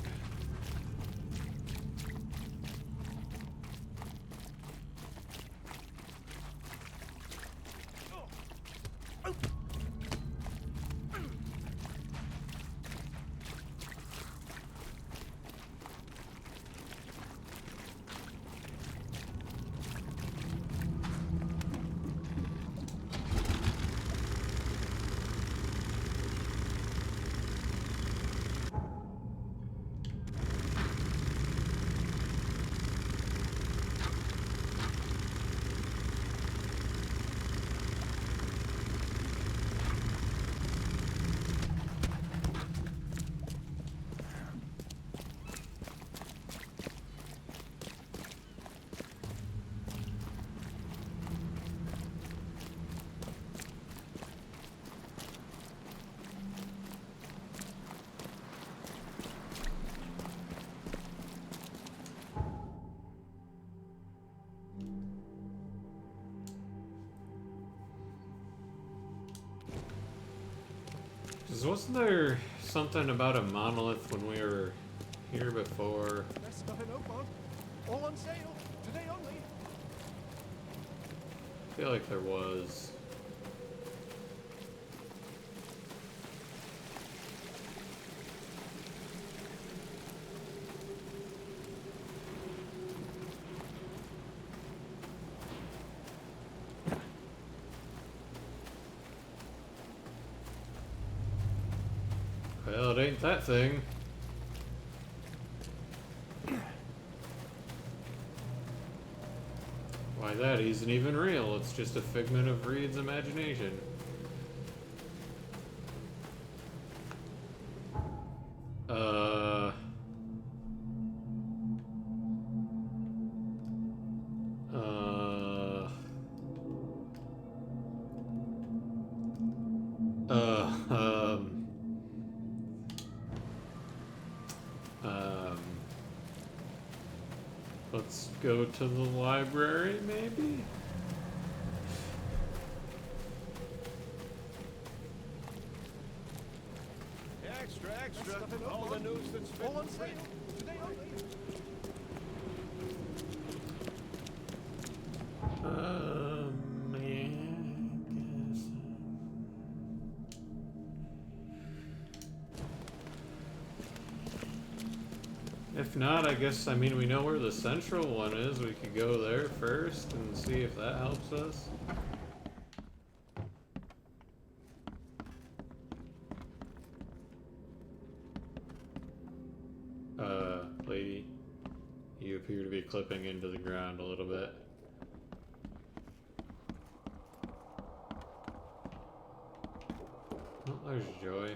Because wasn't there something about a monolith when we were here before? Best stuff in Oakmont. All on sale. Today only. I feel like there was. Well, it ain't that thing. Why that isn't even real, it's just a figment of Reed's imagination. Uh... Uh... Uh... Um... Let's go to the library, maybe? Extra, extra. All the news that's fit. All on sale. Today only. Yeah, I guess. If not, I guess, I mean, we know where the central one is. We could go there first and see if that helps us. Lady, you appear to be clipping into the ground a little bit. Oh, there's Joy.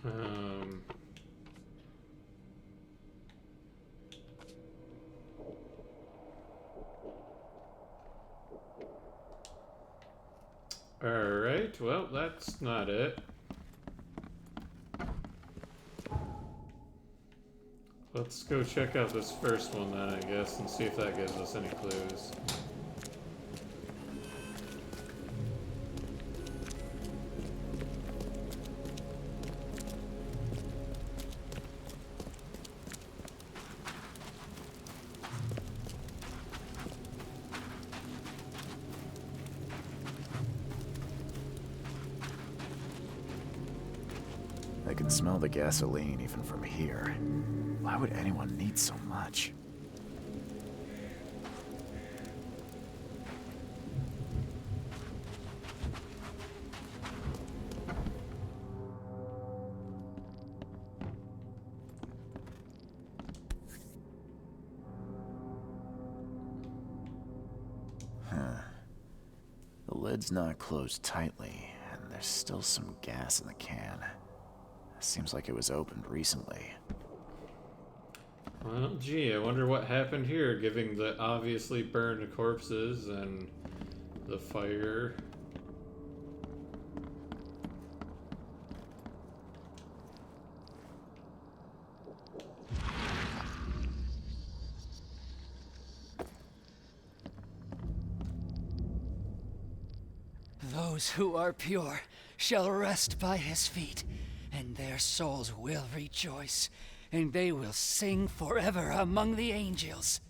Um... Alright, well, that's not it. Let's go check out this first one then, I guess, and see if that gives us any clues. I can smell the gasoline even from here. Why would anyone need so much? The lid's not closed tightly, and there's still some gas in the can. Seems like it was opened recently. Well, gee, I wonder what happened here, given the obviously burned corpses and the fire. Those who are pure shall rest by his feet, and their souls will rejoice, and they will sing forever among the angels.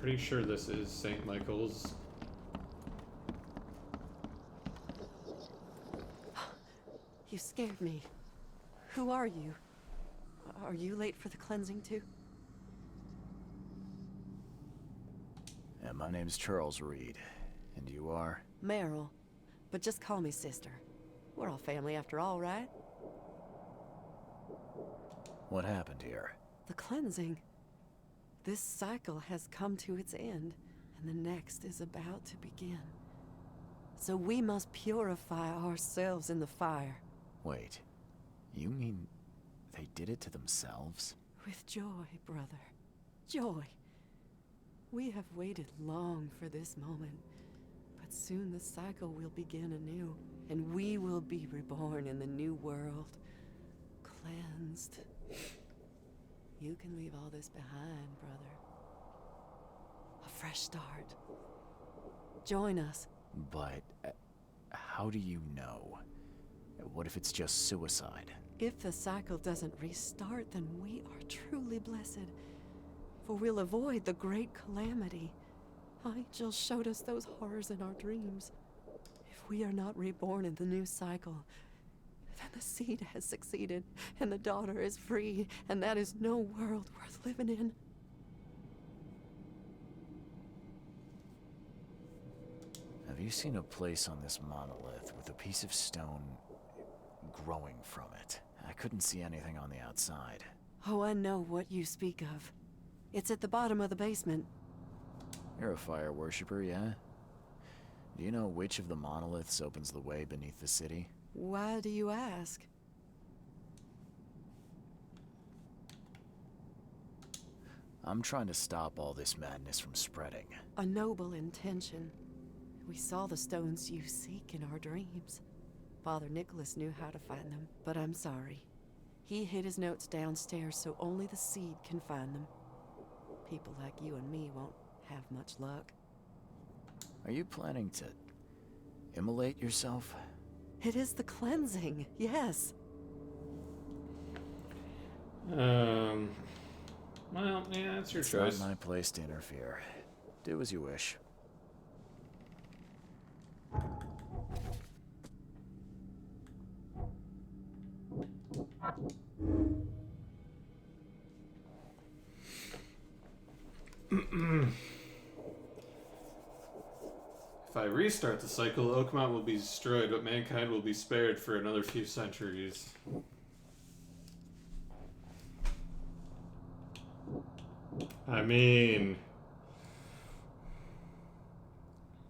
Pretty sure this is St. Michael's. You scared me. Who are you? Are you late for the cleansing too? Yeah, my name's Charles Reed. And you are? Meryl. But just call me sister. We're all family after all, right? What happened here? The cleansing. This cycle has come to its end, and the next is about to begin. So we must purify ourselves in the fire. Wait, you mean they did it to themselves? With joy, brother. Joy. We have waited long for this moment, but soon the cycle will begin anew, and we will be reborn in the new world, cleansed. You can leave all this behind, brother. A fresh start. Join us. But how do you know? What if it's just suicide? If the cycle doesn't restart, then we are truly blessed. For we'll avoid the great calamity. Angel showed us those horrors in our dreams. If we are not reborn in the new cycle, then the seed has succeeded, and the daughter is free, and that is no world worth living in. Have you seen a place on this monolith with a piece of stone growing from it? I couldn't see anything on the outside. Oh, I know what you speak of. It's at the bottom of the basement. You're a fire worshiper, yeah? Do you know which of the monoliths opens the way beneath the city? Why do you ask? I'm trying to stop all this madness from spreading. A noble intention. We saw the stones you seek in our dreams. Father Nicholas knew how to find them, but I'm sorry. He hid his notes downstairs so only the seed can find them. People like you and me won't have much luck. Are you planning to immolate yourself? It is the cleansing, yes. Well, yeah, that's your It's choice. not my place to interfere. Do as you wish. If I restart the cycle, Oakmont will be destroyed, but mankind will be spared for another few centuries. I mean,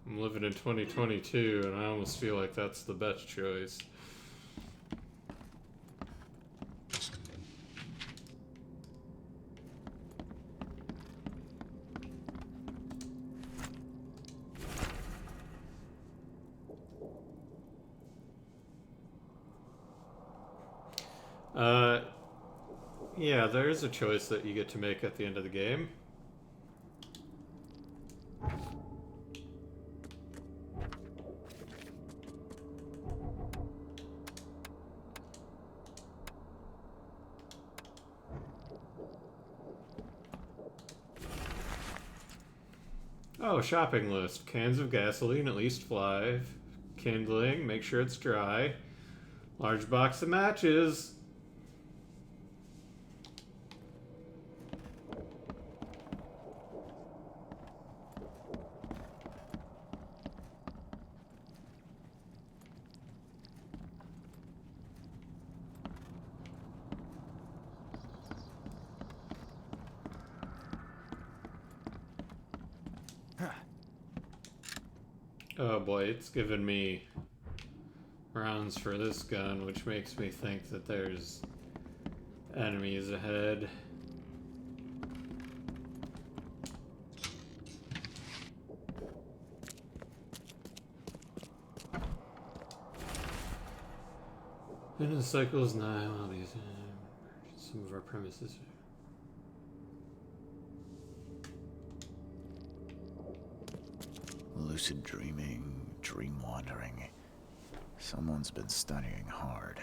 I'm living in 2022, and I almost feel like that's the best choice. Yeah, there is a choice that you get to make at the end of the game. Oh, shopping list. Cans of gasoline, at least 5. Kindling, make sure it's dry. Large box of matches. Oh boy, it's given me rounds for this gun, which makes me think that there's enemies ahead. Into the cycles now, I'll be some of our premises. Lucid dreaming, dream wandering. Someone's been studying hard.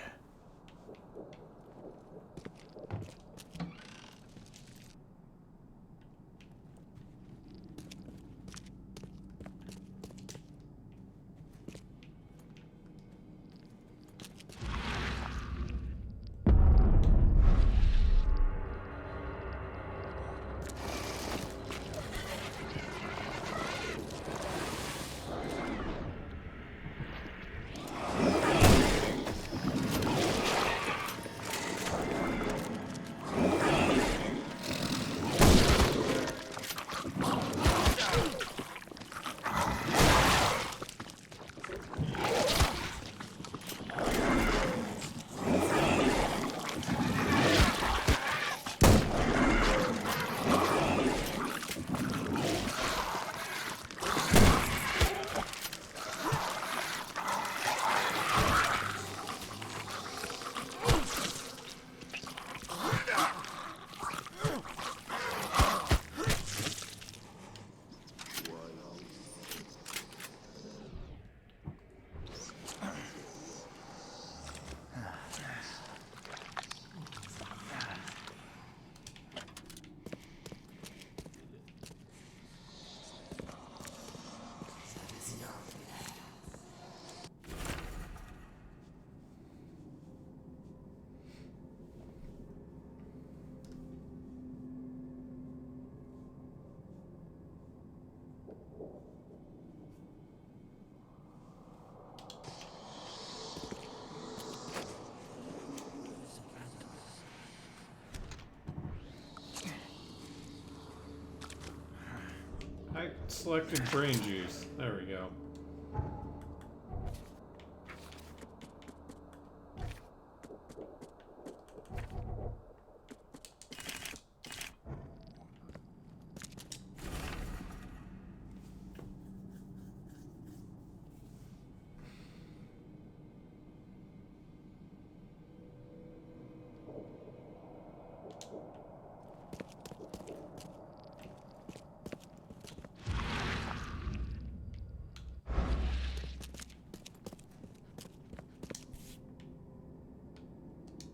I selected brain juice. There we go.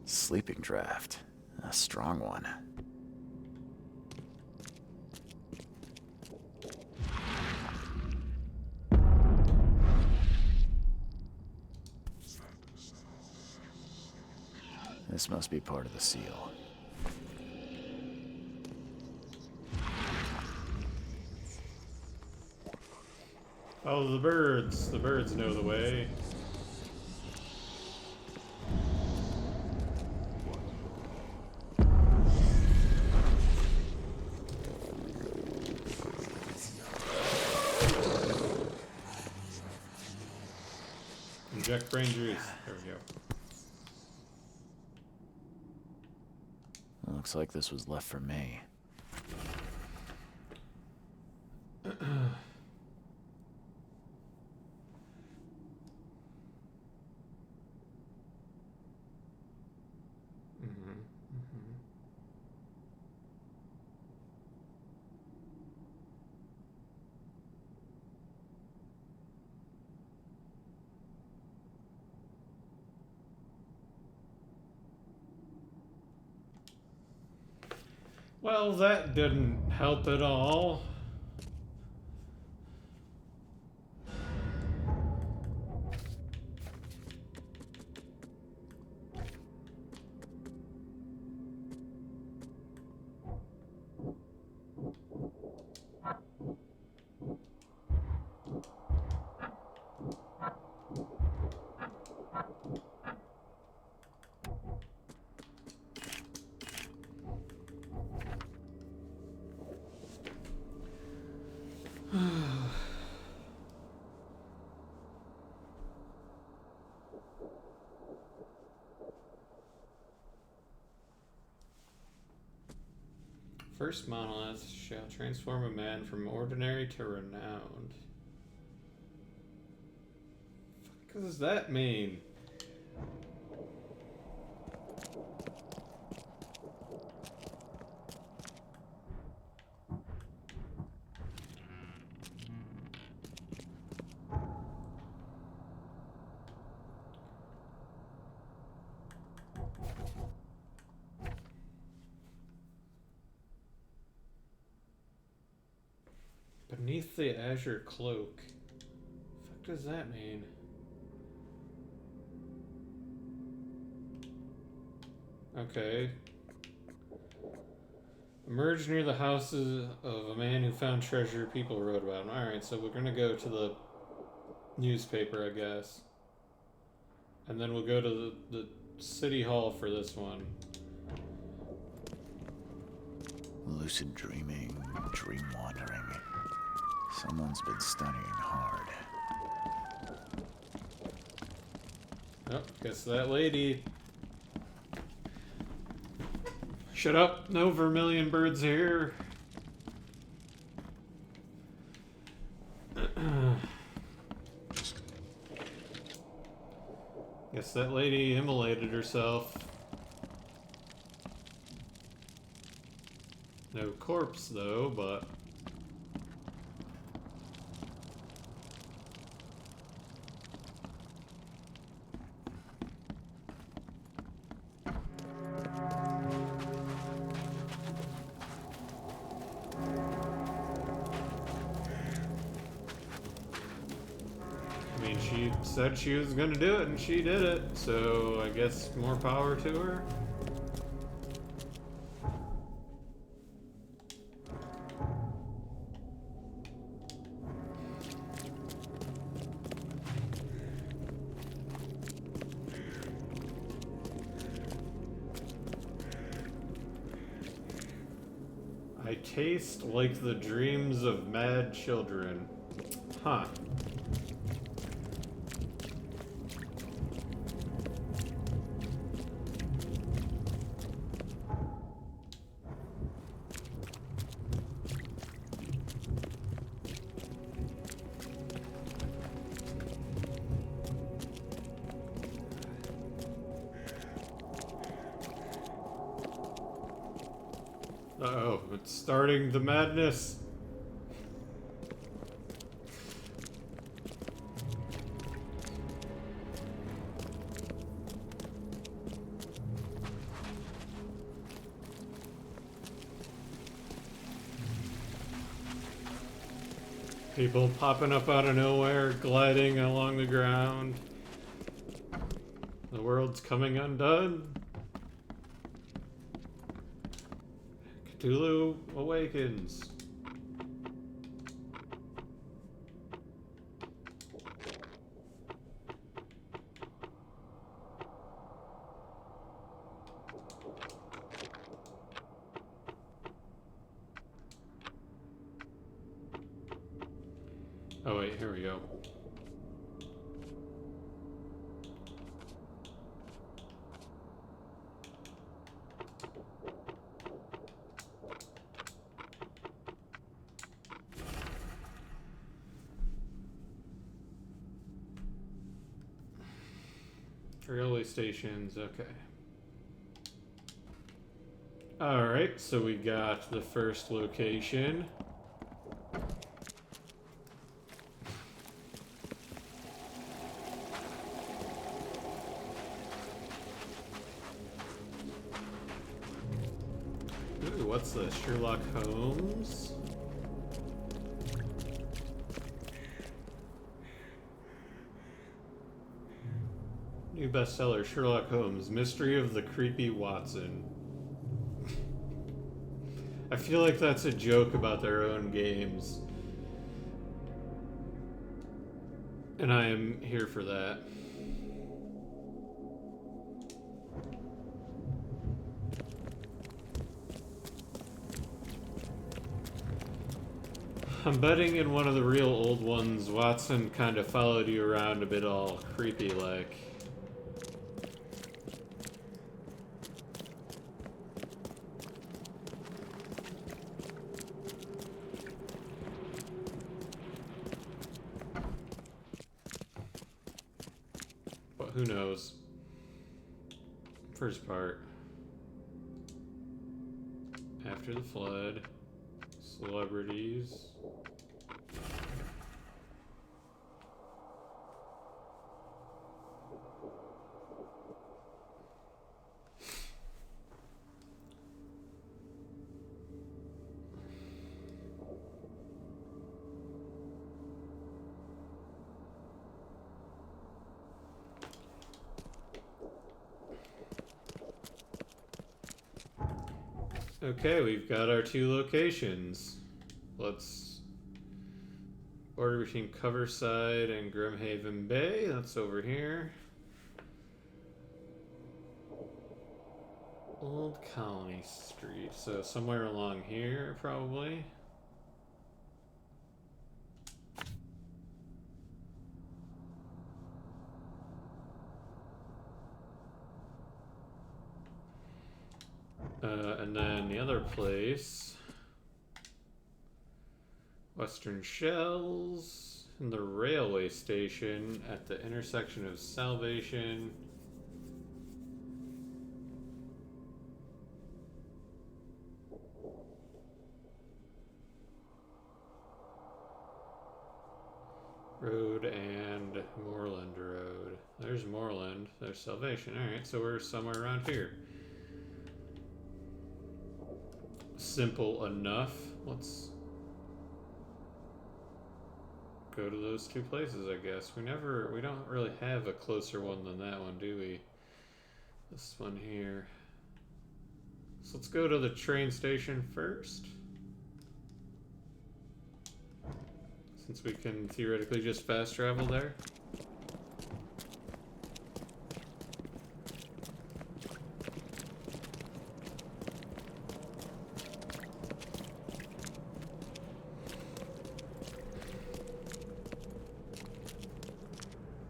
Sleeping draft. A strong one. This must be part of the seal. Follow the birds. The birds know the way. Inject brain juice. There we go. Looks like this was left for me. Well, that didn't help at all. First monolith shall transform a man from ordinary to renowned. What does that mean? Beneath the azure cloak. What does that mean? Okay. Emerge near the houses of a man who found treasure people wrote about him. Alright, so we're gonna go to the newspaper, I guess. And then we'll go to the city hall for this one. Lucid dreaming, dream wandering. Someone's been studying hard. Oh, guess that lady. Shut up, no vermilion birds here. Guess that lady immolated herself. No corpse though, but... I mean, she said she was gonna do it and she did it, so I guess more power to her. I taste like the dreams of mad children. Huh. Uh-oh, it's starting the madness. People popping up out of nowhere, gliding along the ground. The world's coming undone. Cthulhu awakens. Oh wait, here we go. Railway stations, okay. Alright, so we got the first location. Ooh, what's this? Sherlock Holmes? New bestseller, Sherlock Holmes, Mystery of the Creepy Watson. I feel like that's a joke about their own games. And I am here for that. I'm betting in one of the real old ones, Watson kind of followed you around a bit all creepy like. who knows? First part. After the flood. Celebrities. Okay, we've got our 2 locations. Let's order between Coverside and Grimhaven Bay. That's over here. Old Colony Street. So somewhere along here, probably. And then the other place, Western Shells, and the railway station at the intersection of Salvation Road and Moorland Road. There's Moorland, there's Salvation. Alright, so we're somewhere around here. Simple enough. Let's go to those 2 places, I guess. We don't really have a closer one than that one, do we? This one here. So let's go to the train station first. Since we can theoretically just fast travel there.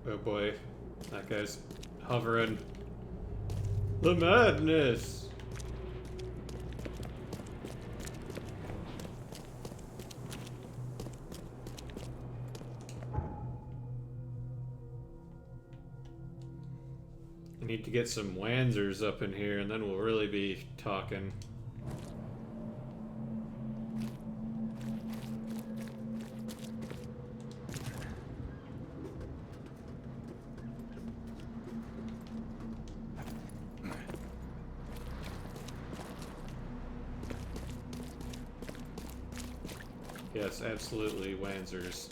Oh boy, that guy's hovering. The madness! I need to get some Wanzers up in here and then we'll really be talking. Yes, absolutely, Wanzers.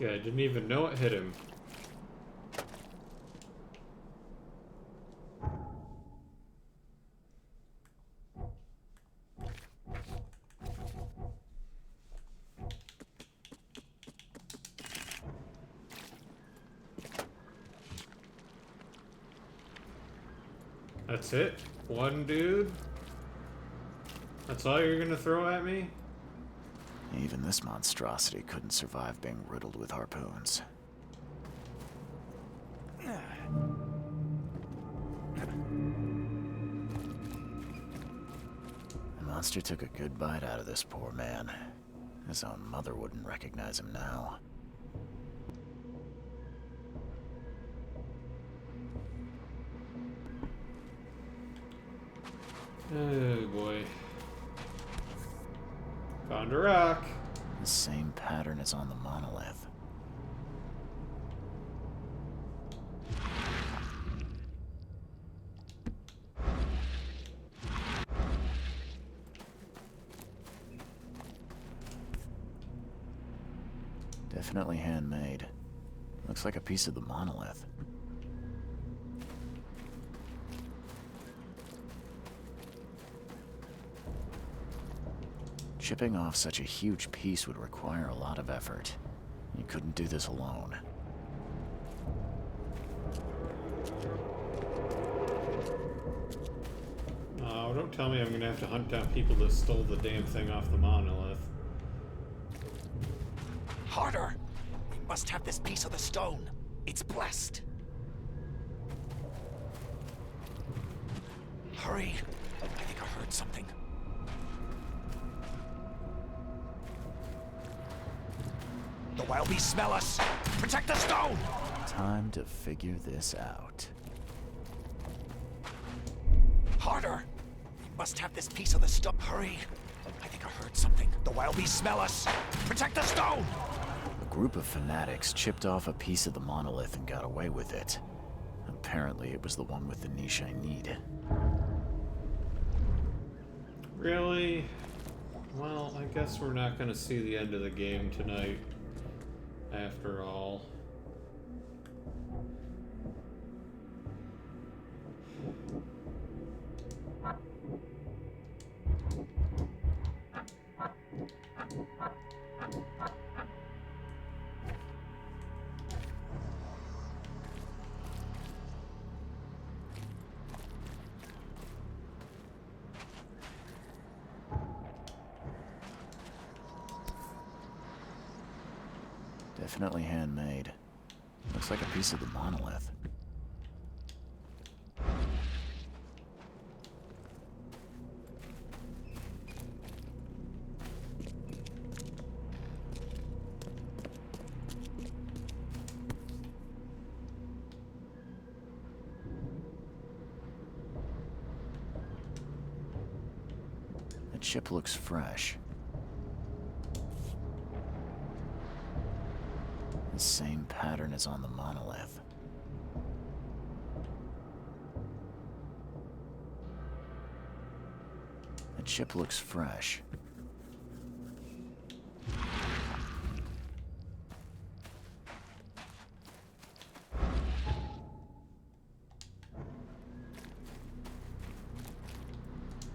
I didn't even know it hit him. That's it? One dude? That's all you're gonna throw at me? Even this monstrosity couldn't survive being riddled with harpoons. The monster took a good bite out of this poor man. His own mother wouldn't recognize him now. Oh boy. Found a rock. The same pattern as on the monolith. Definitely handmade. Looks like a piece of the monolith. Chipping off such a huge piece would require a lot of effort. You couldn't do this alone. Oh, don't tell me I'm gonna have to hunt down people that stole the damn thing off the monolith. Harder! We must have this piece of the stone. It's blessed. Hurry! I think I heard something. The wild beasts smell us! Protect the stone! Time to figure this out. Harder! We must have this piece of the stone. Hurry! I think I heard something. The wild beasts smell us! Protect the stone! A group of fanatics chipped off a piece of the monolith and got away with it. Apparently it was the one with the niche I need. Really? Well, I guess we're not gonna see the end of the game tonight, after all. Definitely handmade. Looks like a piece of the monolith. The chip looks fresh. The same pattern as on the monolith. The chip looks fresh.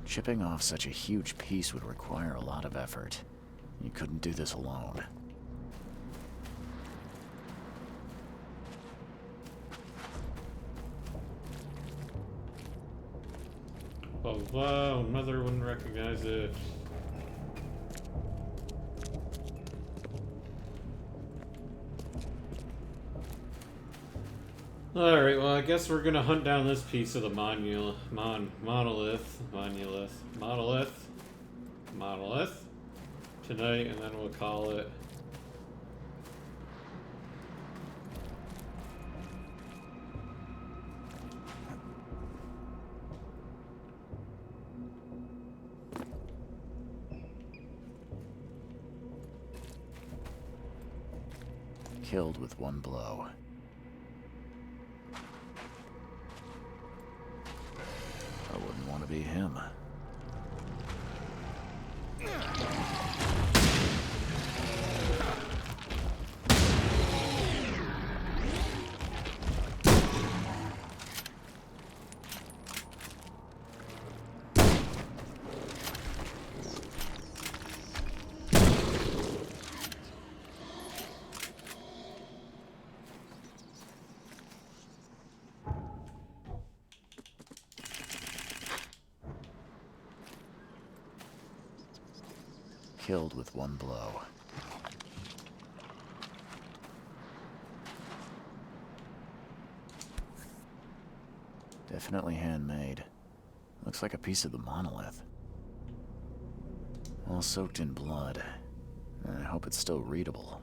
Chipping off such a huge piece would require a lot of effort. You couldn't do this alone. Oh wow, Mother wouldn't recognize it. Alright, well I guess we're gonna hunt down this piece of the monolith tonight, and then we'll call it. Killed with one blow. I wouldn't want to be him. Killed with one blow. Definitely handmade. Looks like a piece of the monolith. All soaked in blood. I hope it's still readable.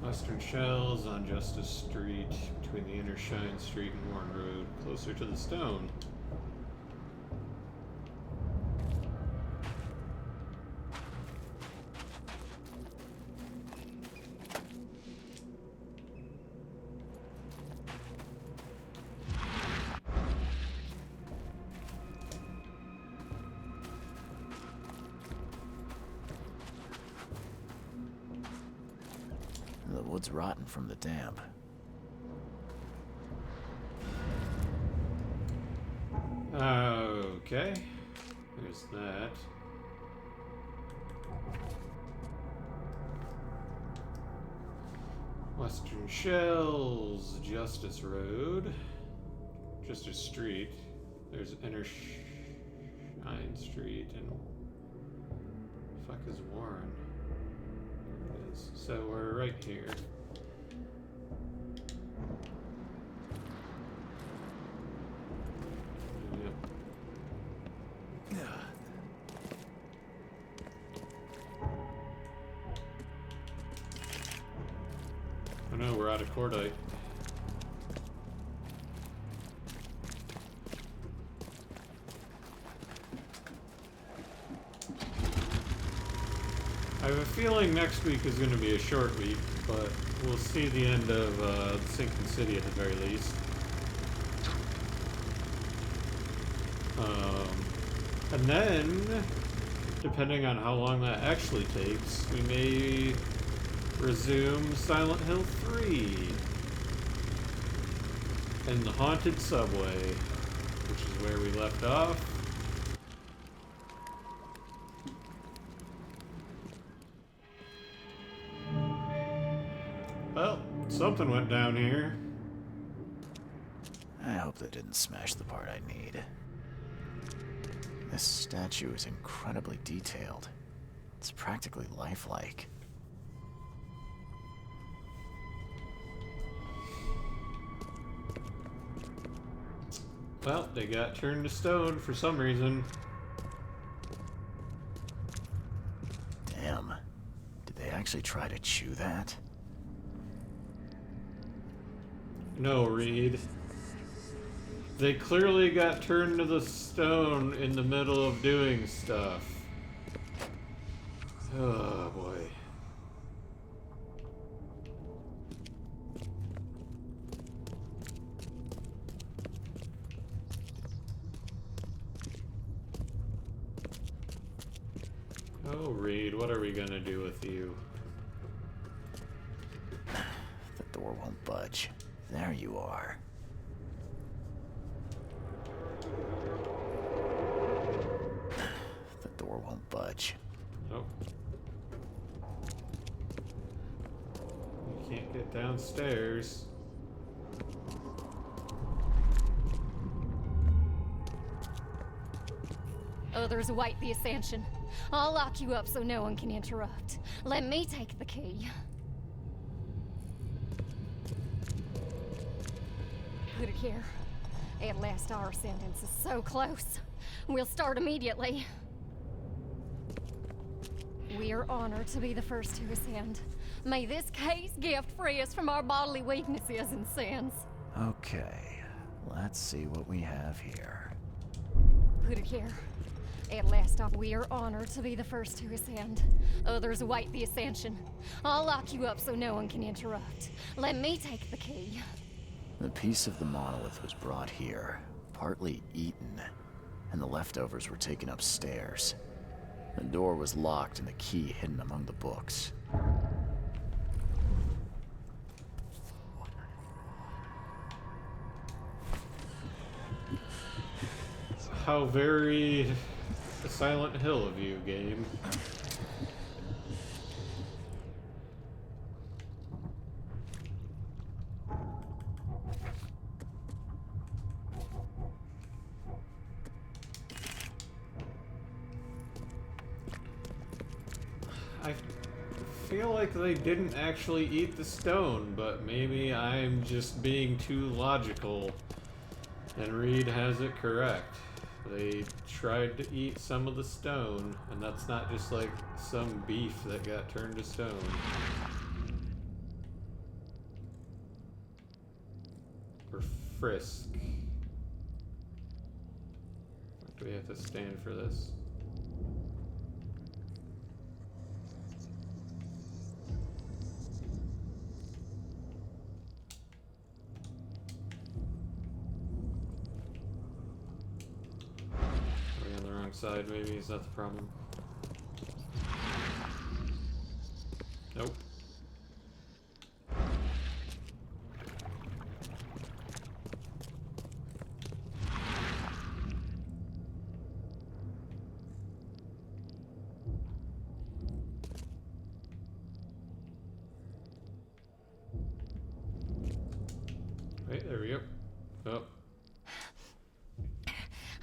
Western Shells on Justice Street, between the inner Shine Street and Warren Road, closer to the stone. The wood's rotten from the damp. Okay, there's that. Western Shells, Justice Road, Justice Street. There's Inner Shine Street, and fuck is Warren? There it is. So we're right here. Yep. Oh no, we're out of cordite. I have a feeling next week is going to be a short week, but we'll see the end of Sinking City at the very least. And then, depending on how long that actually takes, we may resume Silent Hill 3 and the Haunted Subway, which is where we left off. Well, something went down here. I hope they didn't smash the part I need. This statue is incredibly detailed. It's practically lifelike. Well, they got turned to stone for some reason. Damn. Did they actually try to chew that? No, Reed. They clearly got turned to the stone in the middle of doing stuff. Oh, boy. Oh, Reed, what are we gonna do with you? The door won't budge. There you are. The door won't budge. Nope. You can't get downstairs. Others await the ascension. I'll lock you up so no one can interrupt. Let me take the key. Put it here. At last our sentence is so close. We'll start immediately. We are honored to be the first to ascend. May this case gift free us from our bodily weaknesses and sins. Okay, let's see what we have here. Put it here. At last, we are honored to be the first to ascend. Others await the ascension. I'll lock you up so no one can interrupt. Let me take the key. The piece of the monolith was brought here, partly eaten, and the leftovers were taken upstairs. The door was locked and the key hidden among the books. How very Silent Hill of you, game. I feel like they didn't actually eat the stone, but maybe I'm just being too logical, and Reed has it correct. They tried to eat some of the stone, and that's not just like some beef that got turned to stone. Or frisk. Do we have to stand for this? Side, maybe? Is that the problem? Nope. there we go. Oh.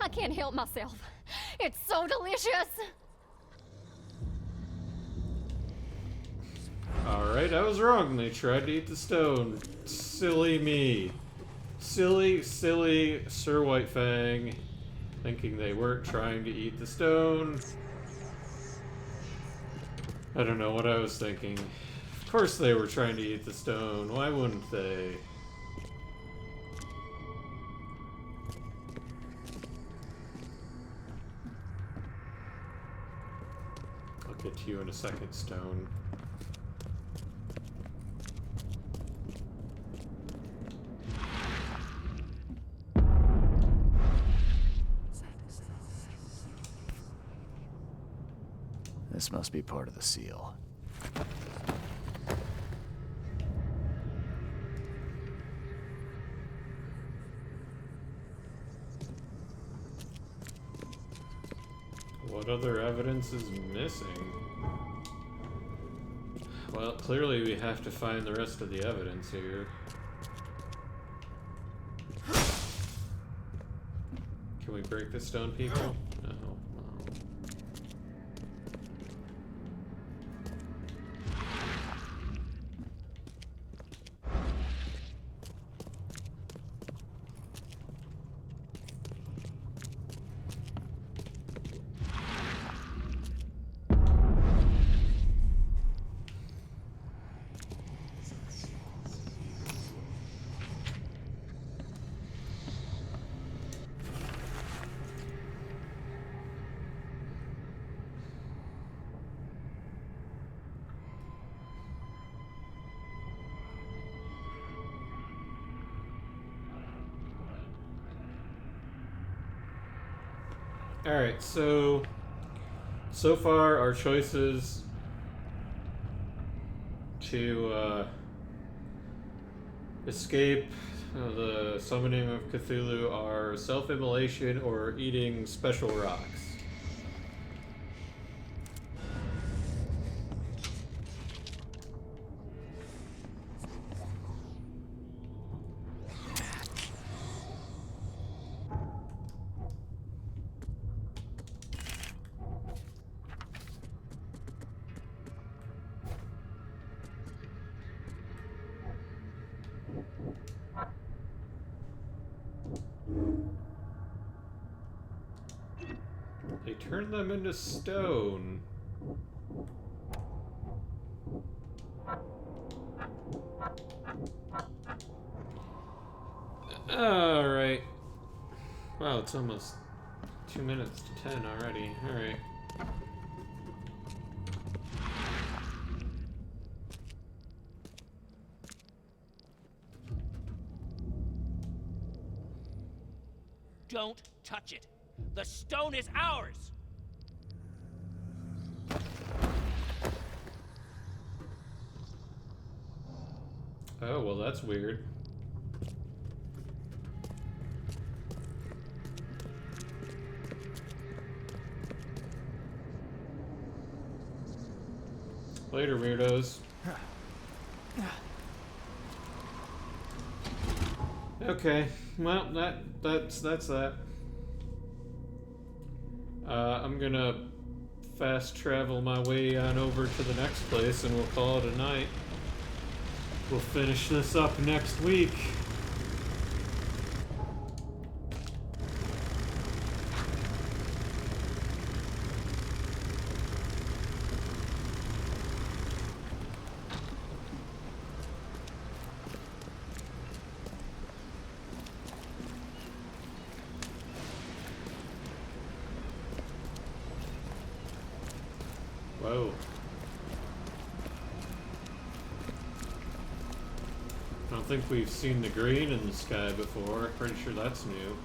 I can't help myself. It's so delicious. Alright, I was wrong. They tried to eat the stone. Silly me. Silly Sir Whitefang. Thinking they weren't trying to eat the stone. I don't know what I was thinking. Of course they were trying to eat the stone. Why wouldn't they? I'll get to you in a second, stone. This must be part of the seal. What other evidence is missing? Well, clearly we have to find the rest of the evidence here. Can we break the stone, people? No. Alright, so far our choices to escape the summoning of Cthulhu are self-immolation or eating special rocks. They turned them into stone. Alright. Wow, it's almost 2 minutes to 10 already. Alright. Don't touch it. The stone is ours. Oh, well, that's weird. Later, weirdos. Okay, well, that's that. I'm gonna fast travel my way on over to the next place and we'll call it a night. We'll finish this up next week. Whoa. I don't think we've seen the green in the sky before. Pretty sure that's new.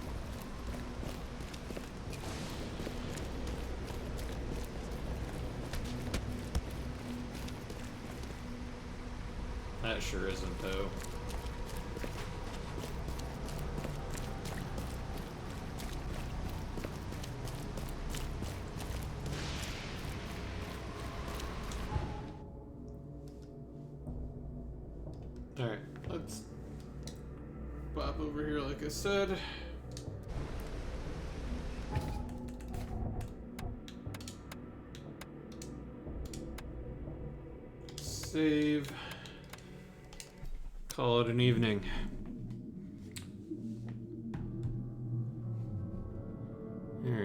That sure isn't, though. Alright, let's pop over here, like I said. Save. Call it an evening. Alright.